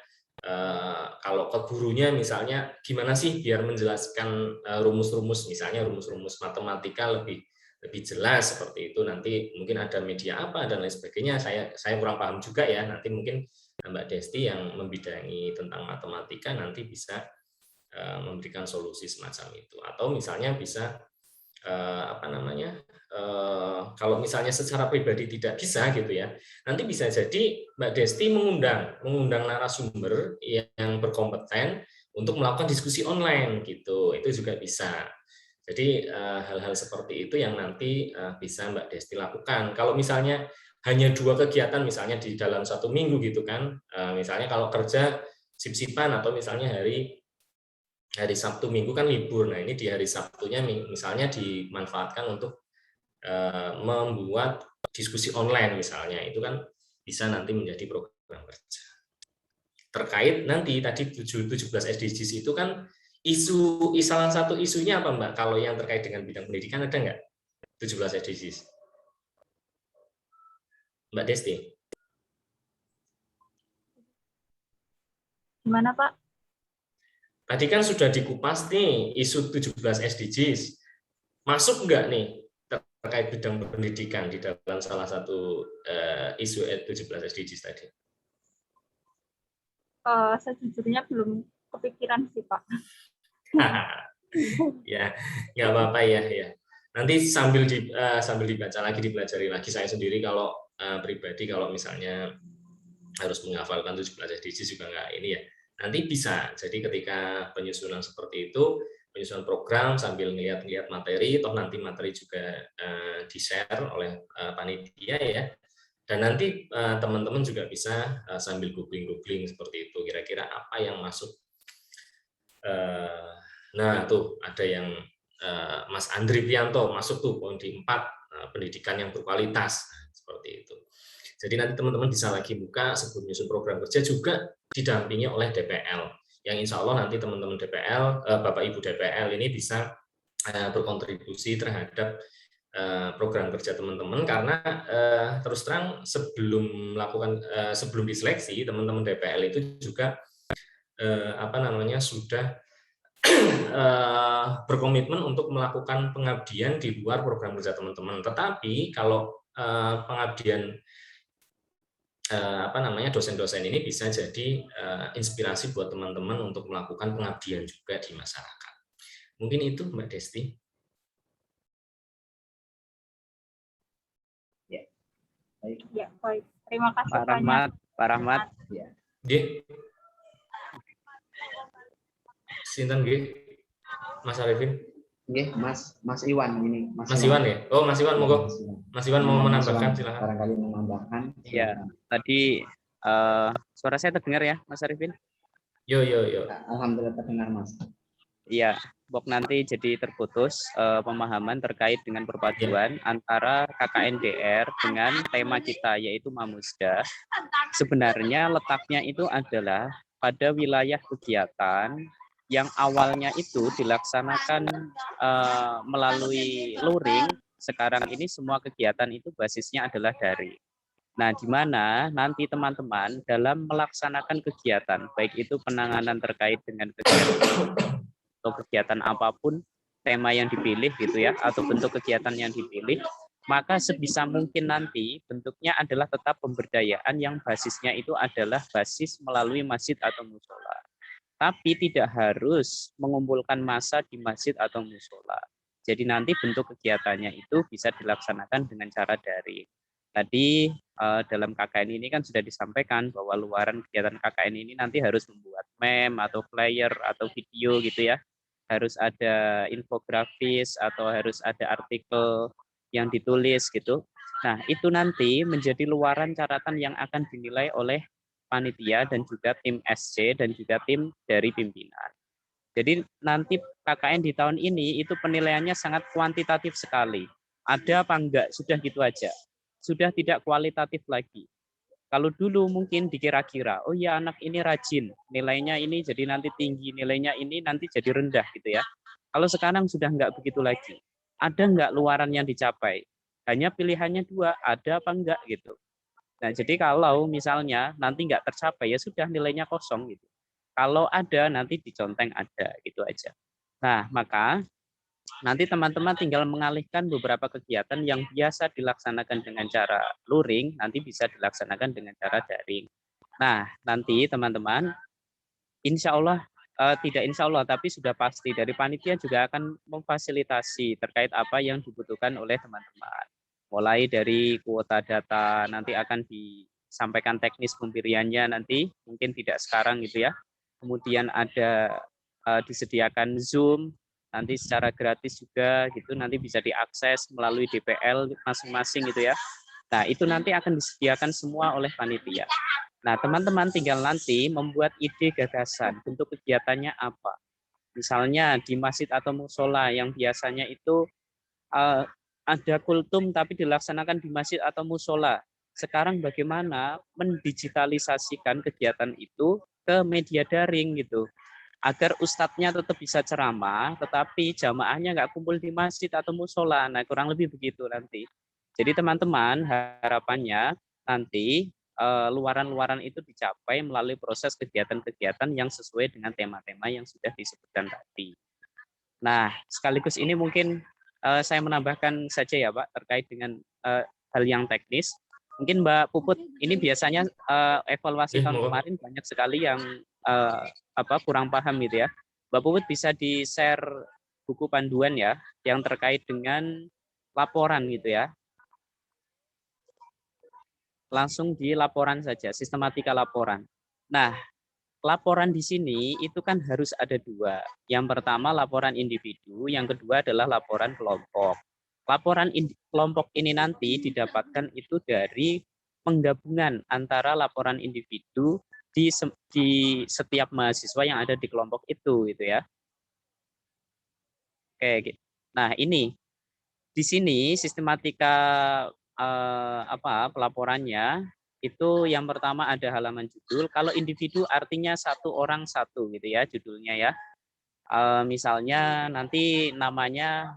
kalau ke gurunya misalnya gimana sih biar menjelaskan rumus-rumus, misalnya rumus-rumus matematika lebih jelas seperti itu, nanti mungkin ada media apa dan lain sebagainya, saya kurang paham juga ya, nanti mungkin Mbak Desti yang membidangi tentang matematika nanti bisa memberikan solusi semacam itu. Atau misalnya bisa kalau misalnya secara pribadi tidak bisa gitu ya, nanti bisa jadi Mbak Desti mengundang narasumber yang berkompeten untuk melakukan diskusi online gitu, itu juga bisa. Jadi hal-hal seperti itu yang nanti bisa Mbak Desti lakukan. Kalau misalnya hanya 2 kegiatan misalnya di dalam 1 minggu gitu kan, misalnya kalau kerja sip-sipan atau misalnya hari Sabtu Minggu kan libur. Nah, ini di hari Sabtunya misalnya dimanfaatkan untuk membuat diskusi online misalnya. Itu kan bisa nanti menjadi program kerja. Terkait nanti tadi 17 SDGs itu kan salah satu isunya apa, Mbak? Kalau yang terkait dengan bidang pendidikan ada nggak 17 SDGs? Mbak Desti. Gimana, Pak? Tadi kan sudah dikupas nih isu 17 SDGs. Masuk nggak nih terkait bidang pendidikan di dalam salah satu isu 17 SDGs tadi? Sejujurnya belum kepikiran sih, Pak. Ya, nggak apa-apa ya. Nanti sambil dibaca lagi, dipelajari lagi. Saya sendiri kalau pribadi kalau misalnya harus menghafalkan 17 SDGs juga nggak ini ya. Nanti bisa. Jadi ketika penyusunan seperti itu, penyusunan program sambil ngelihat materi, toh nanti materi juga di-share oleh panitia ya. Dan nanti teman-teman juga bisa sambil googling seperti itu. Kira-kira apa yang masuk. Nah, tuh ada yang Mas Andri Pianto masuk tuh poin di 4, pendidikan yang berkualitas. Seperti itu. Jadi nanti teman-teman bisa lagi buka sebelum menyusun program kerja juga didampingi oleh DPL. Yang insya Allah nanti teman-teman DPL, Bapak Ibu DPL ini bisa berkontribusi terhadap program kerja teman-teman, karena terus terang sebelum diseleksi teman-teman DPL itu juga sudah berkomitmen untuk melakukan pengabdian di luar program kerja teman-teman. Tetapi kalau pengabdian dosen-dosen ini bisa jadi inspirasi buat teman-teman untuk melakukan pengabdian juga di masyarakat. Mungkin itu Mbak Desti. Ya, baik. Ya, baik. Terima kasih banyak. Pak Rahmat. Ya. Nggih. Sinten nggih? Mas Arifin. Nggih, Mas Iwan ini. Mas Iwan ya? Oh, Mas Iwan, monggo. Mas Iwan mau menambahkan, silakan. Barangkali menambahkan. Iya, tadi suara saya terdengar ya, Mas Arifin? Yo. Alhamdulillah terdengar, Mas. Iya, Bok, nanti jadi terputus pemahaman terkait dengan perpaduan antara KKNDR dengan tema kita, yaitu Mamusda. Sebenarnya letaknya itu adalah pada wilayah kegiatan yang awalnya itu dilaksanakan melalui luring. Sekarang ini semua kegiatan itu basisnya adalah daring. Nah, di mana nanti teman-teman dalam melaksanakan kegiatan, baik itu penanganan terkait dengan kegiatan atau kegiatan apapun, tema yang dipilih gitu ya, atau bentuk kegiatan yang dipilih, maka sebisa mungkin nanti bentuknya adalah tetap pemberdayaan yang basisnya itu adalah basis melalui masjid atau mushola. Tapi tidak harus mengumpulkan massa di masjid atau mushola. Jadi nanti bentuk kegiatannya itu bisa dilaksanakan dengan cara daring. Tadi dalam KKN ini kan sudah disampaikan bahwa luaran kegiatan KKN ini nanti harus membuat meme atau flyer atau video gitu ya. Harus ada infografis atau harus ada artikel yang ditulis gitu. Nah, itu nanti menjadi luaran catatan yang akan dinilai oleh panitia dan juga tim SC dan juga tim dari pimpinan. Jadi nanti KKN di tahun ini itu penilaiannya sangat kuantitatif sekali. Ada apa enggak, sudah gitu aja. Sudah tidak kualitatif lagi. Kalau dulu mungkin dikira-kira, oh ya anak ini rajin, nilainya ini jadi nanti tinggi, nilainya ini nanti jadi rendah gitu ya. Kalau sekarang sudah enggak begitu lagi. Ada enggak luaran yang dicapai? Hanya pilihannya dua, ada apa enggak gitu. Nah, jadi kalau misalnya nanti enggak tercapai ya sudah nilainya kosong gitu. Kalau ada nanti diconteng ada gitu aja. Nah, maka nanti teman-teman tinggal mengalihkan beberapa kegiatan yang biasa dilaksanakan dengan cara luring, nanti bisa dilaksanakan dengan cara daring. Nah, nanti teman-teman, insya Allah, tidak insya Allah, tapi sudah pasti dari panitia juga akan memfasilitasi terkait apa yang dibutuhkan oleh teman-teman. Mulai dari kuota data, nanti akan disampaikan teknis pemberiannya nanti, mungkin tidak sekarang gitu ya. Kemudian ada disediakan Zoom, nanti secara gratis juga gitu, nanti bisa diakses melalui DPL masing-masing gitu ya. Nah, itu nanti akan disediakan semua oleh panitia. Nah, teman-teman tinggal nanti membuat ide gagasan, bentuk kegiatannya apa. Misalnya di masjid atau musola yang biasanya itu ada kultum tapi dilaksanakan di masjid atau musola. Sekarang bagaimana mendigitalisasikan kegiatan itu ke media daring gitu. Agar ustadznya tetap bisa ceramah, tetapi jamaahnya nggak kumpul di masjid atau musola. Nah, kurang lebih begitu nanti. Jadi teman-teman, harapannya nanti luaran-luaran itu dicapai melalui proses kegiatan-kegiatan yang sesuai dengan tema-tema yang sudah disebutkan tadi. Nah, sekaligus ini mungkin saya menambahkan saja ya Pak, terkait dengan hal yang teknis. Mungkin Mbak Puput, ini biasanya evaluasi tahun kemarin banyak sekali yang kurang paham gitu ya. Mbak Puput bisa di-share buku panduan ya, yang terkait dengan laporan gitu ya. Langsung di laporan saja, sistematika laporan. Nah, laporan di sini itu kan harus ada dua. Yang pertama laporan individu, yang kedua adalah laporan kelompok. Laporan kelompok ini nanti didapatkan itu dari penggabungan antara laporan individu di setiap mahasiswa yang ada di kelompok itu gitu ya. Oke, nah ini di sini sistematika pelaporannya itu yang pertama ada halaman judul. Kalau individu artinya satu orang satu gitu ya judulnya ya. Misalnya nanti namanya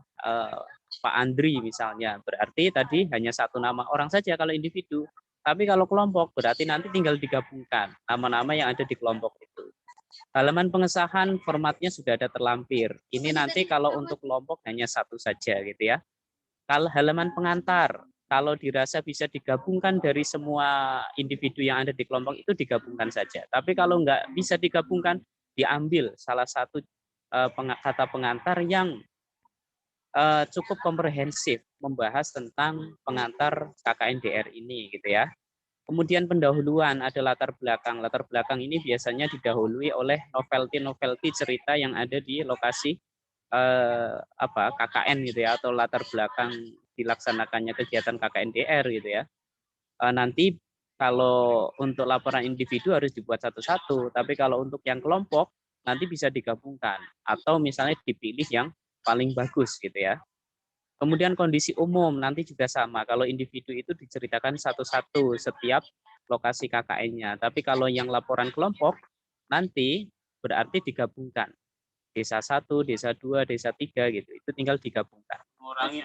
Pak Andri misalnya, berarti tadi hanya satu nama orang saja kalau individu. Tapi kalau kelompok berarti nanti tinggal digabungkan nama-nama yang ada di kelompok itu. Halaman pengesahan formatnya sudah ada terlampir. Ini nanti kalau untuk kelompok hanya satu saja gitu ya. Kalau halaman pengantar, kalau dirasa bisa digabungkan dari semua individu yang ada di kelompok itu digabungkan saja. Tapi kalau nggak bisa digabungkan, diambil salah satu kata pengantar yang cukup komprehensif membahas tentang pengantar KKNDR ini gitu ya. Kemudian pendahuluan ada latar belakang. Latar belakang ini biasanya didahului oleh novelty cerita yang ada di lokasi KKN gitu ya, atau latar belakang dilaksanakannya kegiatan KKNDR gitu ya. Nanti kalau untuk laporan individu harus dibuat satu-satu, tapi kalau untuk yang kelompok nanti bisa digabungkan atau misalnya dipilih yang paling bagus gitu ya. Kemudian kondisi umum nanti juga sama. Kalau individu itu diceritakan satu-satu setiap lokasi KKN-nya. Tapi kalau yang laporan kelompok nanti berarti digabungkan. Desa 1, desa 2, desa 3 gitu. Itu tinggal digabungkan.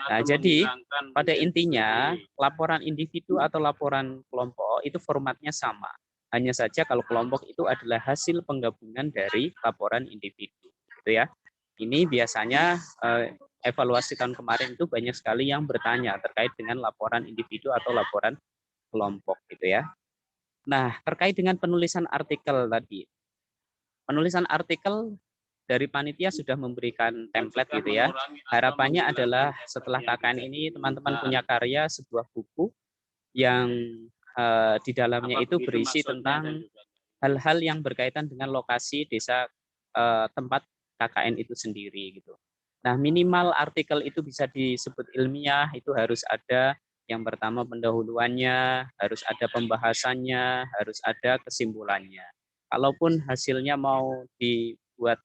Nah, jadi pada intinya laporan individu atau laporan kelompok itu formatnya sama. Hanya saja kalau kelompok itu adalah hasil penggabungan dari laporan individu. Gitu ya. Ini biasanya evaluasi tahun kemarin itu banyak sekali yang bertanya terkait dengan laporan individu atau laporan kelompok gitu ya. Nah, terkait dengan penulisan artikel tadi. Penulisan artikel dari panitia sudah memberikan template gitu ya. Harapannya adalah setelah KKN ini teman-teman punya karya sebuah buku yang di dalamnya itu berisi tentang hal-hal yang berkaitan dengan lokasi desa tempat KKN itu sendiri gitu. Nah, minimal artikel itu bisa disebut ilmiah, itu harus ada yang pertama pendahuluannya, harus ada pembahasannya, harus ada kesimpulannya. Kalaupun hasilnya mau dibuat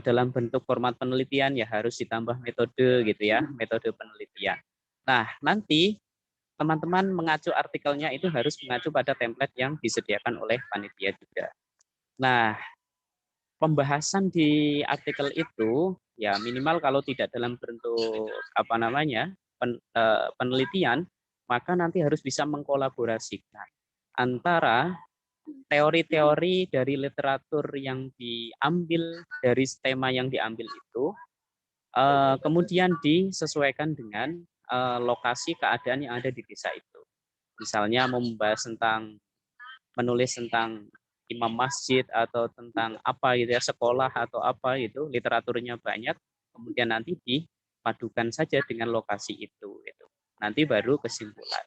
dalam bentuk format penelitian, ya harus ditambah metode gitu ya, metode penelitian. Nah, nanti teman-teman mengacu artikelnya itu harus mengacu pada template yang disediakan oleh panitia juga. Nah, pembahasan di artikel itu ya minimal kalau tidak dalam bentuk penelitian, maka nanti harus bisa mengkolaborasikan antara teori-teori dari literatur yang diambil dari tema yang diambil itu, kemudian disesuaikan dengan lokasi keadaan yang ada di desa itu. Misalnya menulis tentang imam masjid atau tentang apa gitu ya, sekolah atau apa itu, literaturnya banyak, kemudian nanti dipadukan saja dengan lokasi itu gitu. Nanti baru kesimpulan.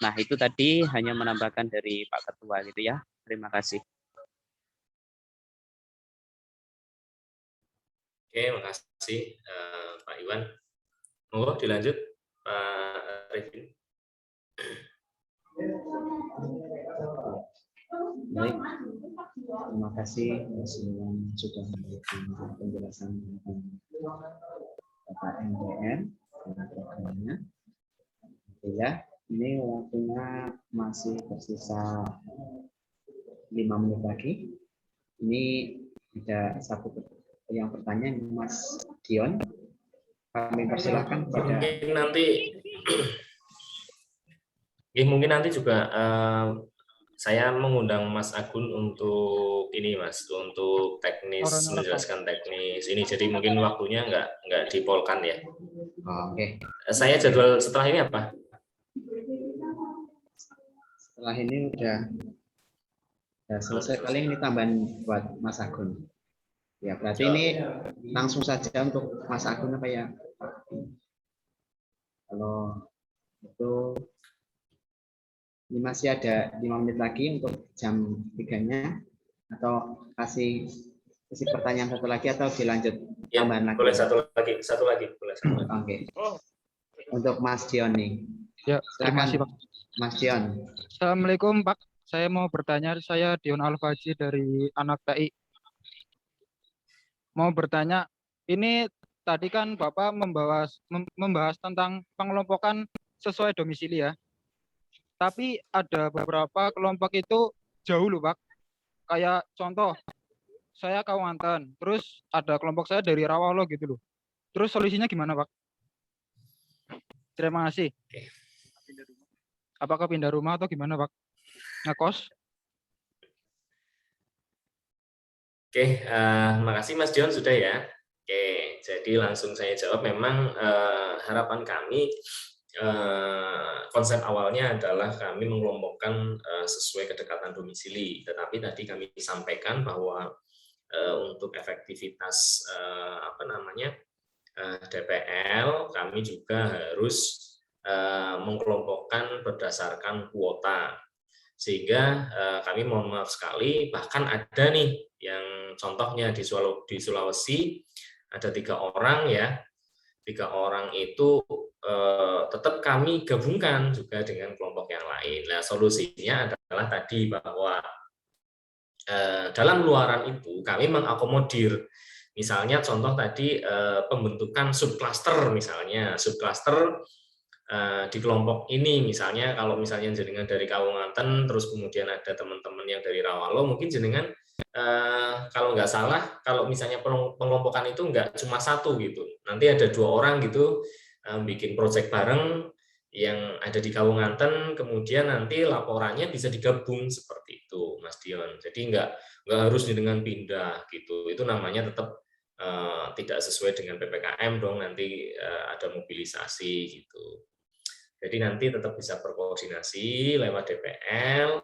Nah, itu tadi hanya menambahkan dari Pak Ketua gitu ya. Terima kasih. Oke, makasih Pak Iwan. Monggo dilanjut Pak Rifin. Baik, terima kasih semua sudah memberikan penjelasan tentang KKN dan programnya. Ya, ini waktunya masih tersisa 5 menit lagi. Ini ada satu yang bertanya, Mas Dion. Kami persilahkan pada mungkin nanti juga saya mengundang Mas Agun untuk ini Mas, untuk teknis, menjelaskan teknis ini. Jadi mungkin waktunya nggak dipolkan ya. Oh, oke. Saya jadwal setelah ini apa? Setelah ini udah selesai, paling ini tambahan buat Mas Agun. Ya, berarti ini langsung saja untuk Mas Agun apa ya? Kalau itu ini masih ada 5 menit lagi untuk jam 3-nya, atau kasih pertanyaan satu lagi atau dilanjut ya, tambahan lagi? Boleh satu lagi boleh. Oke. Untuk Mas Dion nih. Ya, terima kasih Pak. Mas Dion. Assalamualaikum Pak. Saya mau bertanya, saya Dion Alfaji dari Anak TI. Mau bertanya, ini tadi kan Bapak membahas tentang pengelompokan sesuai domisili ya. Tapi ada beberapa kelompok itu jauh loh Pak. Kayak contoh, saya Kalimantan, terus ada kelompok saya dari Rawalo gitu loh. Terus solusinya gimana Pak? Terima kasih. Apakah pindah rumah atau gimana Pak? Ngekos? Oke, makasih Mas Dion sudah ya. Oke, jadi langsung saya jawab. Memang harapan kami konsep awalnya adalah kami mengelompokkan sesuai kedekatan domisili. Tetapi tadi kami sampaikan bahwa untuk efektivitas DPL, kami juga harus mengelompokkan berdasarkan kuota. Sehingga kami mohon maaf sekali, bahkan ada nih yang contohnya di Sulawesi ada 3 orang ya, 3 orang itu tetap kami gabungkan juga dengan kelompok yang lain. Nah, solusinya adalah tadi bahwa dalam luaran itu kami mengakomodir, misalnya contoh tadi pembentukan subcluster, misalnya subcluster di kelompok ini, misalnya kalau misalnya jenengan dari Kalimantan, terus kemudian ada teman-teman yang dari Rawalo, mungkin jenengan kalau nggak salah, kalau misalnya pengelompokan itu nggak cuma 1 gitu, nanti ada 2 orang gitu bikin proyek bareng yang ada di Kalimantan, kemudian nanti laporannya bisa digabung seperti itu, Mas Dion. Jadi nggak harus dengan pindah gitu, itu namanya tetap tidak sesuai dengan PPKM dong, nanti ada mobilisasi gitu. Jadi nanti tetap bisa berkoordinasi lewat DPL,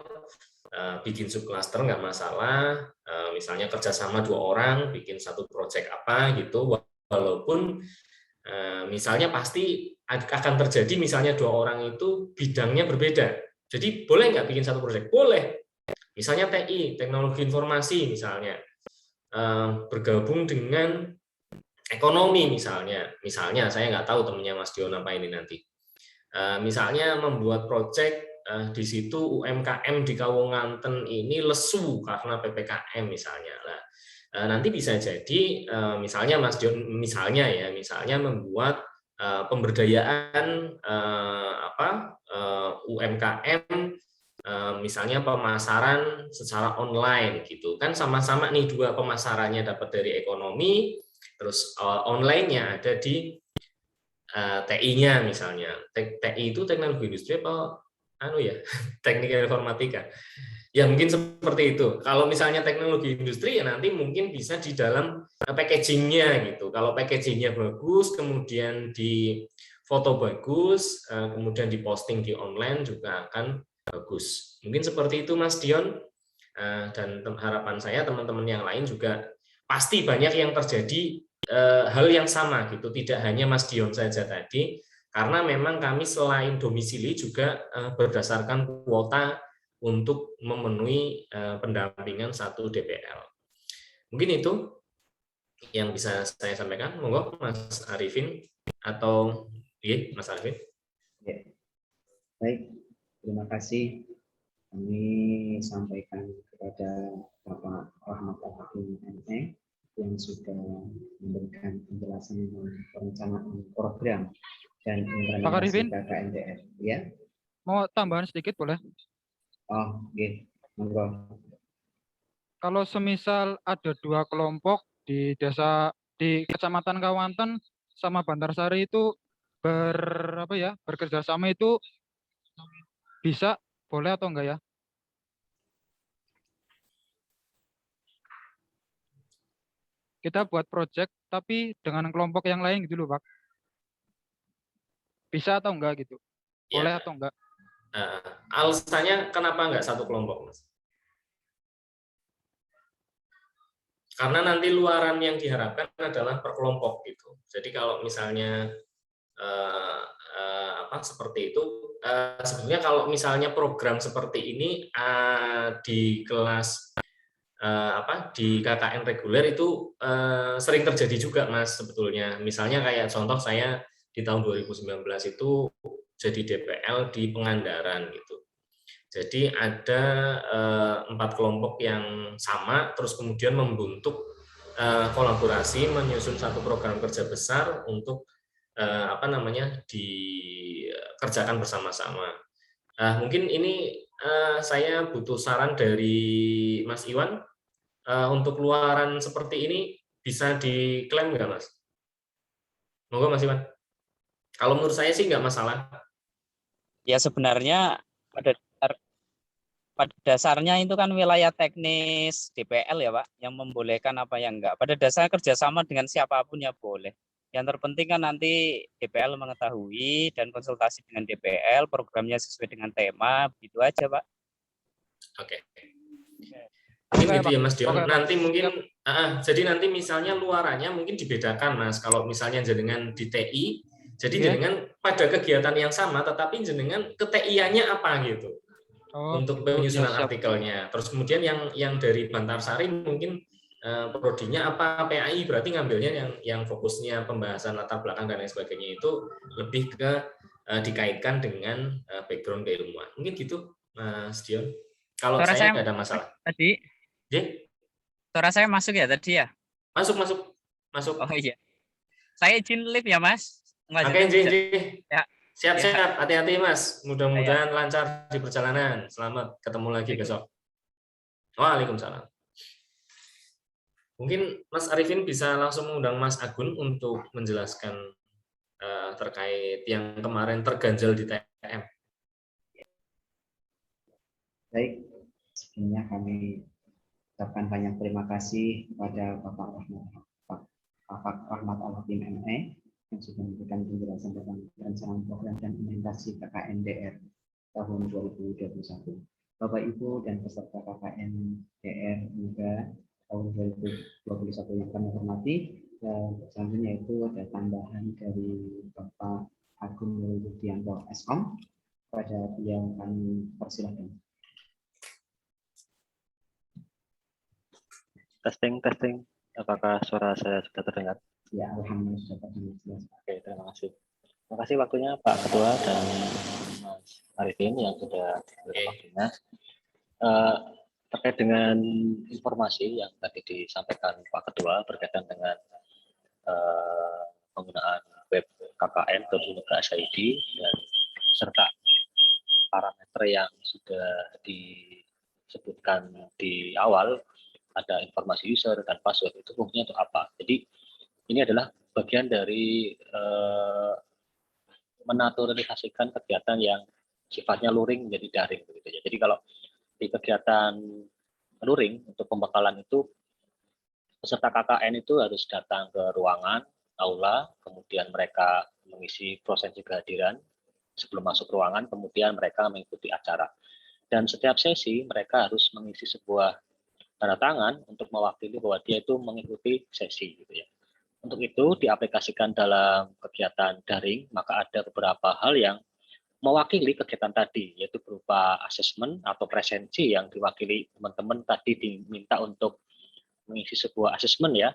bikin subcluster nggak masalah, misalnya kerjasama 2 orang bikin satu project apa gitu, walaupun misalnya pasti akan terjadi misalnya 2 orang itu bidangnya berbeda. Jadi boleh nggak bikin satu project? Boleh. Misalnya TI, teknologi informasi misalnya, bergabung dengan ekonomi misalnya. Misalnya saya nggak tahu temennya Mas Dion apa ini nanti. Misalnya membuat project di situ UMKM di Kawunganten ini lesu karena PPKM misalnya. Nah, nanti bisa jadi misalnya Mas Dion misalnya membuat pemberdayaan UMKM, misalnya pemasaran secara online gitu kan, sama-sama nih dua pemasarannya dapat dari ekonomi, terus online-nya ada di TI-nya misalnya. TI itu teknologi industri apa teknik informatika. Ya mungkin seperti itu. Kalau misalnya teknologi industri ya nanti mungkin bisa di dalam packaging-nya gitu. Kalau packaging-nya bagus, kemudian di foto bagus, kemudian diposting di online juga akan bagus. Mungkin seperti itu Mas Dion. Dan harapan saya teman-teman yang lain juga pasti banyak yang terjadi hal yang sama gitu. Tidak hanya Mas Dion saja tadi, karena memang kami selain domisili juga berdasarkan kuota untuk memenuhi pendampingan 1 DPL. Mungkin itu yang bisa saya sampaikan. Monggo Mas Arifin atau Mas Arifin. Ya. Baik, terima kasih. Kami sampaikan kepada Bapak Rahmat Al-Hakim ME yang sudah memberikan penjelasan tentang perencanaan program dan implementasi KKNDR. Ya. Mau tambahan sedikit boleh? Oh, oke. Monggo. Kalau semisal ada 2 kelompok di Kecamatan Kawunganten sama Bantarsari itu bekerja sama, itu bisa boleh atau enggak ya? Kita buat project tapi dengan kelompok yang lain gitu loh, Pak. Bisa atau enggak gitu? Boleh Ya. atau enggak? Alasannya kenapa enggak satu kelompok, Mas? Karena nanti luaran yang diharapkan adalah per kelompok gitu. Jadi kalau misalnya seperti itu, sebetulnya kalau misalnya program seperti ini di kelas di KKN reguler itu sering terjadi juga Mas sebetulnya. Misalnya kayak contoh saya di tahun 2019 itu jadi DPL di Pengandaran gitu. Jadi ada 4 kelompok yang sama, terus kemudian membentuk kolaborasi, menyusun satu program kerja besar untuk dikerjakan bersama-sama. Mungkin ini saya butuh saran dari Mas Iwan, untuk luaran seperti ini bisa diklaim nggak Mas? Monggo Mas Iwan. Kalau menurut saya sih nggak masalah. Ya sebenarnya pada dasarnya itu kan wilayah teknis DPL ya Pak, yang membolehkan apa yang enggak. Pada dasarnya kerjasama dengan siapapun ya boleh. Yang terpenting kan nanti DPL mengetahui dan konsultasi dengan DPL, programnya sesuai dengan tema, begitu aja Pak. Oke. Mungkin gitu ya Mas Dion. Nanti mungkin, jadi nanti misalnya luarannya mungkin dibedakan Mas. Kalau misalnya jenengan di TI, jadi jenengan pada kegiatan yang sama, tetapi jenengan ke TI-nya apa gitu. Untuk penyusunan artikelnya. Terus kemudian yang dari Bantarsari mungkin prodinya apa, PAI berarti ngambilnya yang fokusnya pembahasan latar belakang dan lain sebagainya itu lebih ke dikaitkan dengan background keilmuan. Mungkin gitu Mas Dion. Kalau saya nggak ada masalah. Tadi. Suara saya masuk ya tadi ya? Masuk. Oh iya. Saya izin live ya Mas. Oke, ya. Siap, hati-hati Mas. Mudah-mudahan lancar di perjalanan. Selamat ketemu lagi besok. Waalaikumsalam. Mungkin Mas Arifin bisa langsung mengundang Mas Agun untuk menjelaskan terkait yang kemarin terganjal di TM. Baik, sebelumnya kami ucapkan banyak terima kasih kepada Bapak Rahmat Al-Hakim ME yang sudah memberikan penjelasan tentang perencanaan program dan implementasi KKNDR tahun 2021. Bapak Ibu dan peserta KKN DR juga tahun 2021 yang kami hormati. Selanjutnya itu ada tambahan dari Bapak Agung Rudianto Eskom. Pada beliau kami persilahkan. Testing. Apakah suara saya sudah terdengar? Ya, alhamdulillah sudah terdengar. Oke, terima kasih. Terima kasih waktunya Pak Ketua dan Mas Arifin yang sudah diberikan waktunya. Terkait dengan informasi yang tadi disampaikan Pak Ketua berkaitan dengan penggunaan web kkn.unuga.id dan serta parameter yang sudah disebutkan di awal, ada informasi user dan password, itu fungsinya untuk apa. Jadi ini adalah bagian dari menaturalisasikan kegiatan yang sifatnya luring menjadi daring begitu ya. Jadi kalau di kegiatan luring untuk pembekalan itu peserta KKN itu harus datang ke ruangan aula, kemudian mereka mengisi prosensi kehadiran sebelum masuk ruangan, kemudian mereka mengikuti acara. Dan setiap sesi mereka harus mengisi sebuah tanda tangan untuk mewakili bahwa dia itu mengikuti sesi gitu ya. Untuk itu diaplikasikan dalam kegiatan daring, maka ada beberapa hal yang mewakili kegiatan tadi, yaitu berupa asesmen atau presensi yang diwakili teman-teman tadi diminta untuk mengisi sebuah asesmen ya,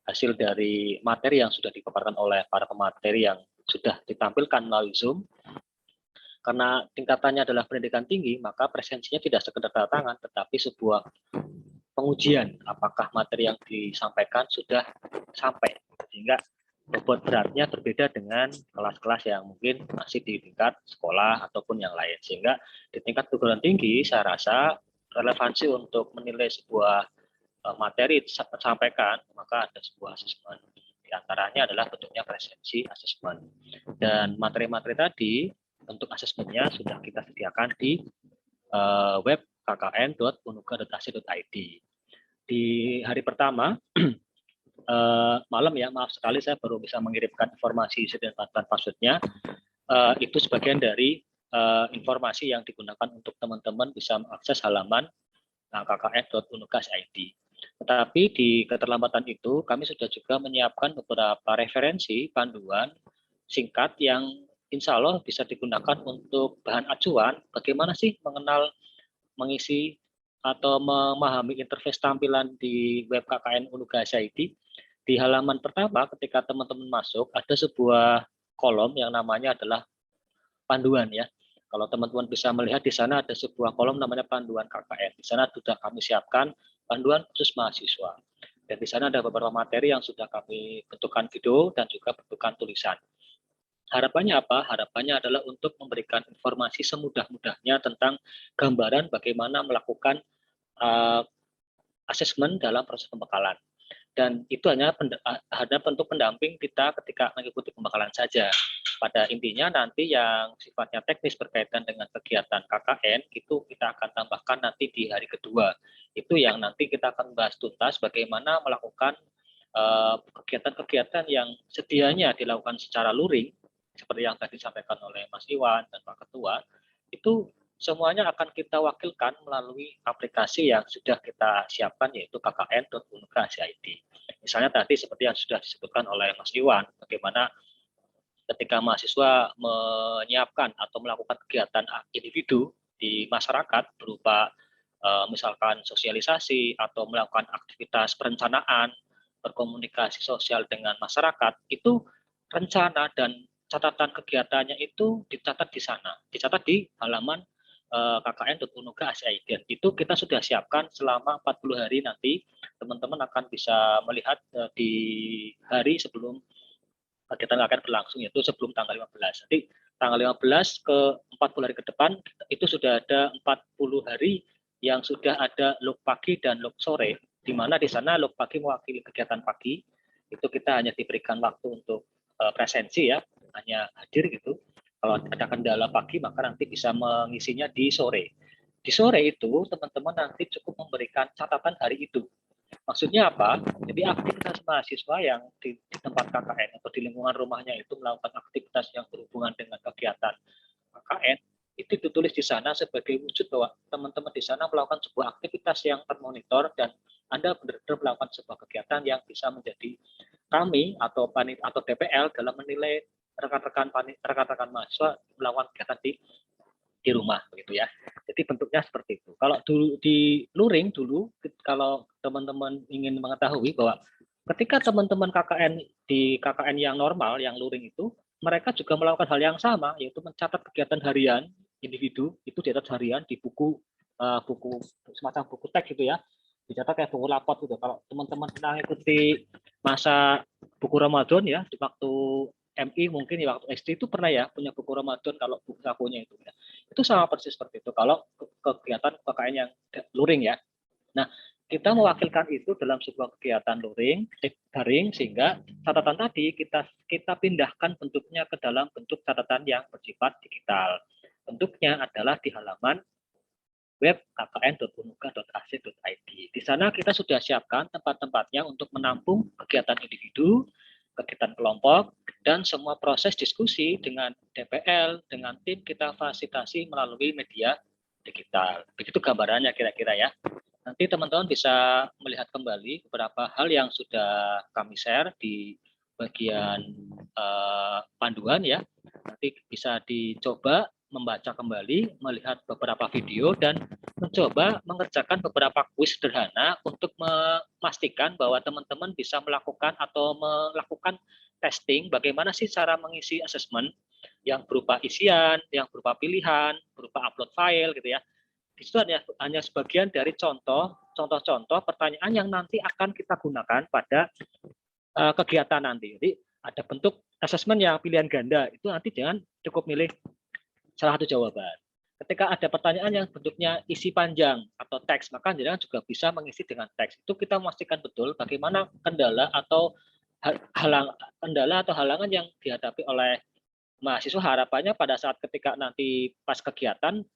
hasil dari materi yang sudah dipaparkan oleh para pemateri yang sudah ditampilkan melalui Zoom. Karena tingkatannya adalah pendidikan tinggi, maka presensinya tidak sekedar tanda tangan, tetapi sebuah pengujian apakah materi yang disampaikan sudah sampai, sehingga bobot beratnya berbeda dengan kelas-kelas yang mungkin masih di tingkat sekolah ataupun yang lain. Sehingga di tingkat perguruan tinggi saya rasa relevansi untuk menilai sebuah materi disampaikan, maka ada sebuah asesmen. Di antaranya adalah bentuknya presensi asesmen. Dan materi-materi tadi untuk asesmennya sudah kita sediakan di web kkn.unuga.ac.id. Di hari pertama malam ya, maaf sekali saya baru bisa mengirimkan informasi dan passwordnya. Itu sebagian dari informasi yang digunakan untuk teman-teman bisa mengakses halaman kkn.unuga.id. Tetapi di keterlambatan itu kami sudah juga menyiapkan beberapa referensi panduan singkat yang insya Allah bisa digunakan untuk bahan acuan bagaimana sih mengisi atau memahami interface tampilan di web KKN Unuga.id. Di halaman pertama ketika teman-teman masuk ada sebuah kolom yang namanya adalah panduan ya. Kalau teman-teman bisa melihat di sana ada sebuah kolom namanya panduan KKN. Di sana sudah kami siapkan panduan khusus mahasiswa. Dan di sana ada beberapa materi yang sudah kami bentukkan video dan juga bentukkan tulisan. Harapannya apa? Harapannya adalah untuk memberikan informasi semudah-mudahnya tentang gambaran bagaimana melakukan asesmen dalam proses pembekalan. Dan itu hanya bentuk pendamping kita ketika mengikuti pembekalan saja. Pada intinya nanti yang sifatnya teknis berkaitan dengan kegiatan KKN itu kita akan tambahkan nanti di hari kedua. Itu yang nanti kita akan bahas tuntas bagaimana melakukan kegiatan-kegiatan yang sedianya dilakukan secara luring, seperti yang tadi disampaikan oleh Mas Iwan dan Pak Ketua, itu semuanya akan kita wakilkan melalui aplikasi yang sudah kita siapkan, yaitu kkn.unuga.id. Misalnya tadi seperti yang sudah disebutkan oleh Mas Iwan, bagaimana ketika mahasiswa menyiapkan atau melakukan kegiatan individu di masyarakat berupa misalkan sosialisasi atau melakukan aktivitas perencanaan, berkomunikasi sosial dengan masyarakat, itu rencana dan catatan kegiatannya itu dicatat di sana, dicatat di halaman kkn.unuga.ac.id. Dan itu kita sudah siapkan selama 40 hari nanti teman-teman akan bisa melihat di hari sebelum kegiatan akan berlangsung, yaitu sebelum tanggal 15. Nanti tanggal 15 ke 40 hari ke depan itu sudah ada 40 hari yang sudah ada log pagi dan log sore, di mana di sana log pagi mewakili kegiatan pagi, itu kita hanya diberikan waktu untuk presensi ya, hanya hadir gitu. Kalau ada kendala pagi maka nanti bisa mengisinya di sore. Di sore itu teman-teman nanti cukup memberikan catatan hari itu. Maksudnya apa? Jadi aktivitas mahasiswa yang di tempat KKN atau di lingkungan rumahnya itu melakukan aktivitas yang berhubungan dengan kegiatan KKN, itu ditulis di sana sebagai wujud bahwa teman-teman di sana melakukan sebuah aktivitas yang termonitor dan Anda benar-benar melakukan sebuah kegiatan yang bisa menjadi kami atau DPL dalam menilai rekan-rekan mahasiswa melakukan kegiatan di rumah begitu ya. Jadi bentuknya seperti itu. Kalau dulu di luring kalau teman-teman ingin mengetahui bahwa ketika teman-teman KKN yang normal yang luring itu mereka juga melakukan hal yang sama, yaitu mencatat kegiatan harian individu itu dicatat harian di buku semacam buku teks gitu ya, dicatat kayak buku rapot gitu. Kalau teman-teman pernah ikuti masa buku Ramadan ya di waktu MI mungkin di waktu SD itu pernah ya punya buku Ramadan kalau buku sakunya itu ya. Itu sama persis seperti itu kalau kegiatan KKN yang luring ya. Nah, kita mewakilkan itu dalam sebuah kegiatan daring sehingga catatan tadi kita pindahkan bentuknya ke dalam bentuk catatan yang bersifat digital. Bentuknya adalah di halaman web kkn.unuga.ac.id. Di sana kita sudah siapkan tempat-tempatnya untuk menampung kegiatan individu, kegiatan kelompok, dan semua proses diskusi dengan DPL, dengan tim kita fasilitasi melalui media digital. Begitu gambarannya kira-kira ya. Nanti teman-teman bisa melihat kembali beberapa hal yang sudah kami share di bagian panduan ya. Nanti bisa dicoba membaca kembali, melihat beberapa video, dan mencoba mengerjakan beberapa kuis sederhana untuk memastikan bahwa teman-teman bisa melakukan atau melakukan testing bagaimana sih cara mengisi assessment yang berupa isian, yang berupa pilihan, berupa upload file gitu ya. Di situ hanya sebagian dari contoh-contoh pertanyaan yang nanti akan kita gunakan pada kegiatan nanti. Jadi ada bentuk asesmen yang pilihan ganda, itu nanti jangan cukup milih salah satu jawaban. Ketika ada pertanyaan yang bentuknya isi panjang atau teks, maka jangan juga bisa mengisi dengan teks. Itu kita memastikan betul bagaimana kendala atau halangan yang dihadapi oleh mahasiswa. Harapannya pada saat ketika nanti pas kegiatan,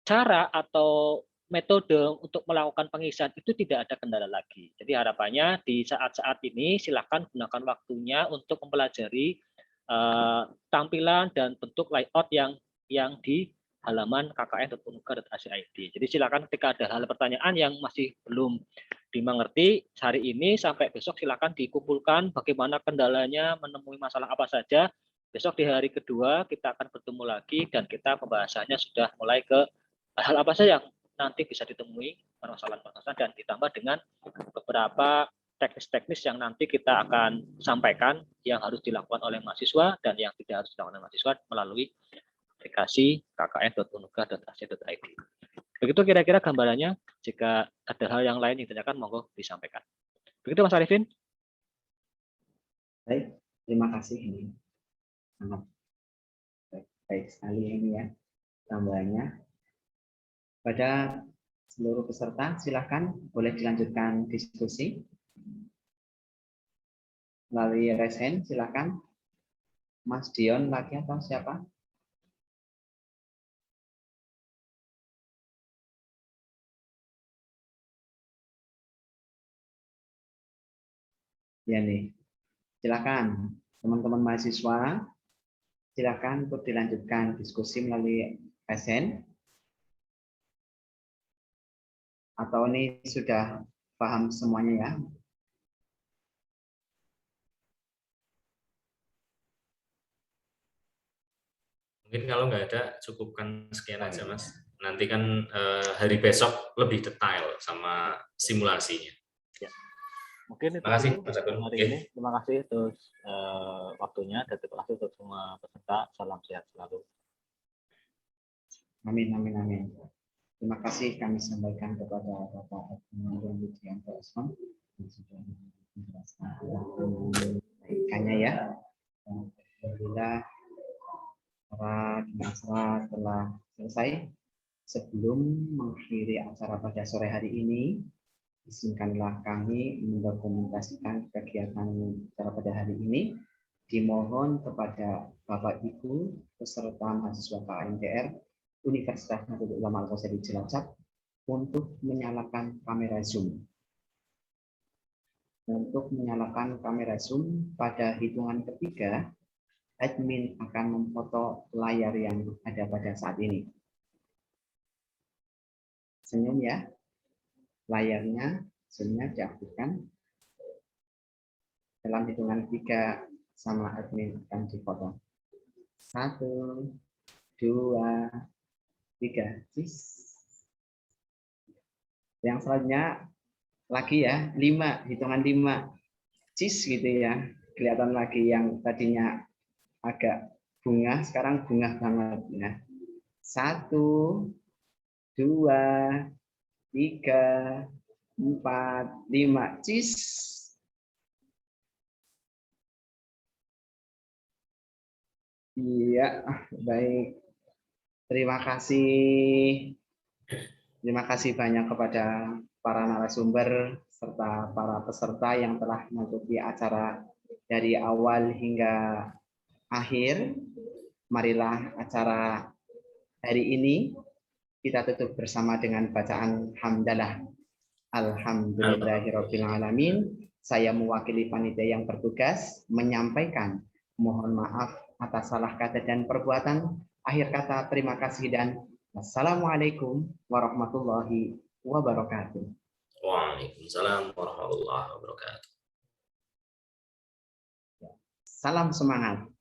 cara atau metode untuk melakukan pengisian itu tidak ada kendala lagi. Jadi harapannya di saat-saat ini silakan gunakan waktunya untuk mempelajari tampilan dan bentuk layout yang di halaman kkn.unuga.ac.id. Jadi silakan ketika ada hal pertanyaan yang masih belum dimengerti hari ini sampai besok silakan dikumpulkan bagaimana kendalanya, menemui masalah apa saja. Besok di hari kedua kita akan bertemu lagi dan kita pembahasannya sudah mulai ke hal apa saja yang nanti bisa ditemui permasalahan-permasalahan dan ditambah dengan beberapa teknis-teknis yang nanti kita akan sampaikan yang harus dilakukan oleh mahasiswa dan yang tidak harus dilakukan oleh mahasiswa melalui aplikasi kkn.unuga.ac.id. Begitu kira-kira gambarannya. Jika ada hal yang lain yang ditanyakan, monggo disampaikan. Begitu Mas Arifin. Baik, terima kasih ini. Sangat baik sekali ini ya gambarnya. Pada seluruh peserta, silakan boleh dilanjutkan diskusi melalui raise hand. Silakan, Mas Dion lagi atau siapa? Ya nih, silakan teman-teman mahasiswa, silakan untuk dilanjutkan diskusi melalui raise hand. Atau ini sudah paham semuanya ya? Mungkin kalau nggak ada, cukupkan sekian aja Mas. Nanti kan hari besok lebih detail sama simulasinya. Ya. Mungkin itu terima kasih Mas Agun. Hari ini. Terima kasih atas waktunya dan terima kasih untuk semua peserta. Salam sehat selalu. Amin, amin, amin. Terima kasih kami sampaikan kepada Bapak Adnan Widianto Osman yang sudah menjelaskan baiknya ya. Alhamdulillah para acara telah selesai. Sebelum mengakhiri acara pada sore hari ini, izinkanlah kami mendokumentasikan kegiatan acara pada hari ini. Dimohon kepada Bapak Ibu peserta mahasiswa KNDR Universitas Nahdlatul Ulama Al-Azhar Cilacap untuk menyalakan kamera Zoom. Untuk menyalakan kamera Zoom pada hitungan ketiga, admin akan memfoto layar yang ada pada saat ini. Senyum ya. Layarnya, zoom-nya diaktifkan. Dalam hitungan 3 sama admin akan dipotong. 1, 2, 3. Yang selanjutnya lagi ya, 5, hitungan 5. Gitu ya. Kelihatan lagi yang tadinya agak bunga, sekarang bunga banget ya. 1, 2, 3, 4, 5. Iya, baik. Terima kasih. Terima kasih banyak kepada para narasumber serta para peserta yang telah mengikuti acara dari awal hingga akhir. Marilah acara hari ini kita tutup bersama dengan bacaan hamdalah. Alhamdulillahirabbil alamin. Saya mewakili panitia yang bertugas menyampaikan mohon maaf atas salah kata dan perbuatan. Akhir kata terima kasih dan wassalamualaikum warahmatullahi wabarakatuh. Waalaikumsalam warahmatullahi wabarakatuh. Salam semangat.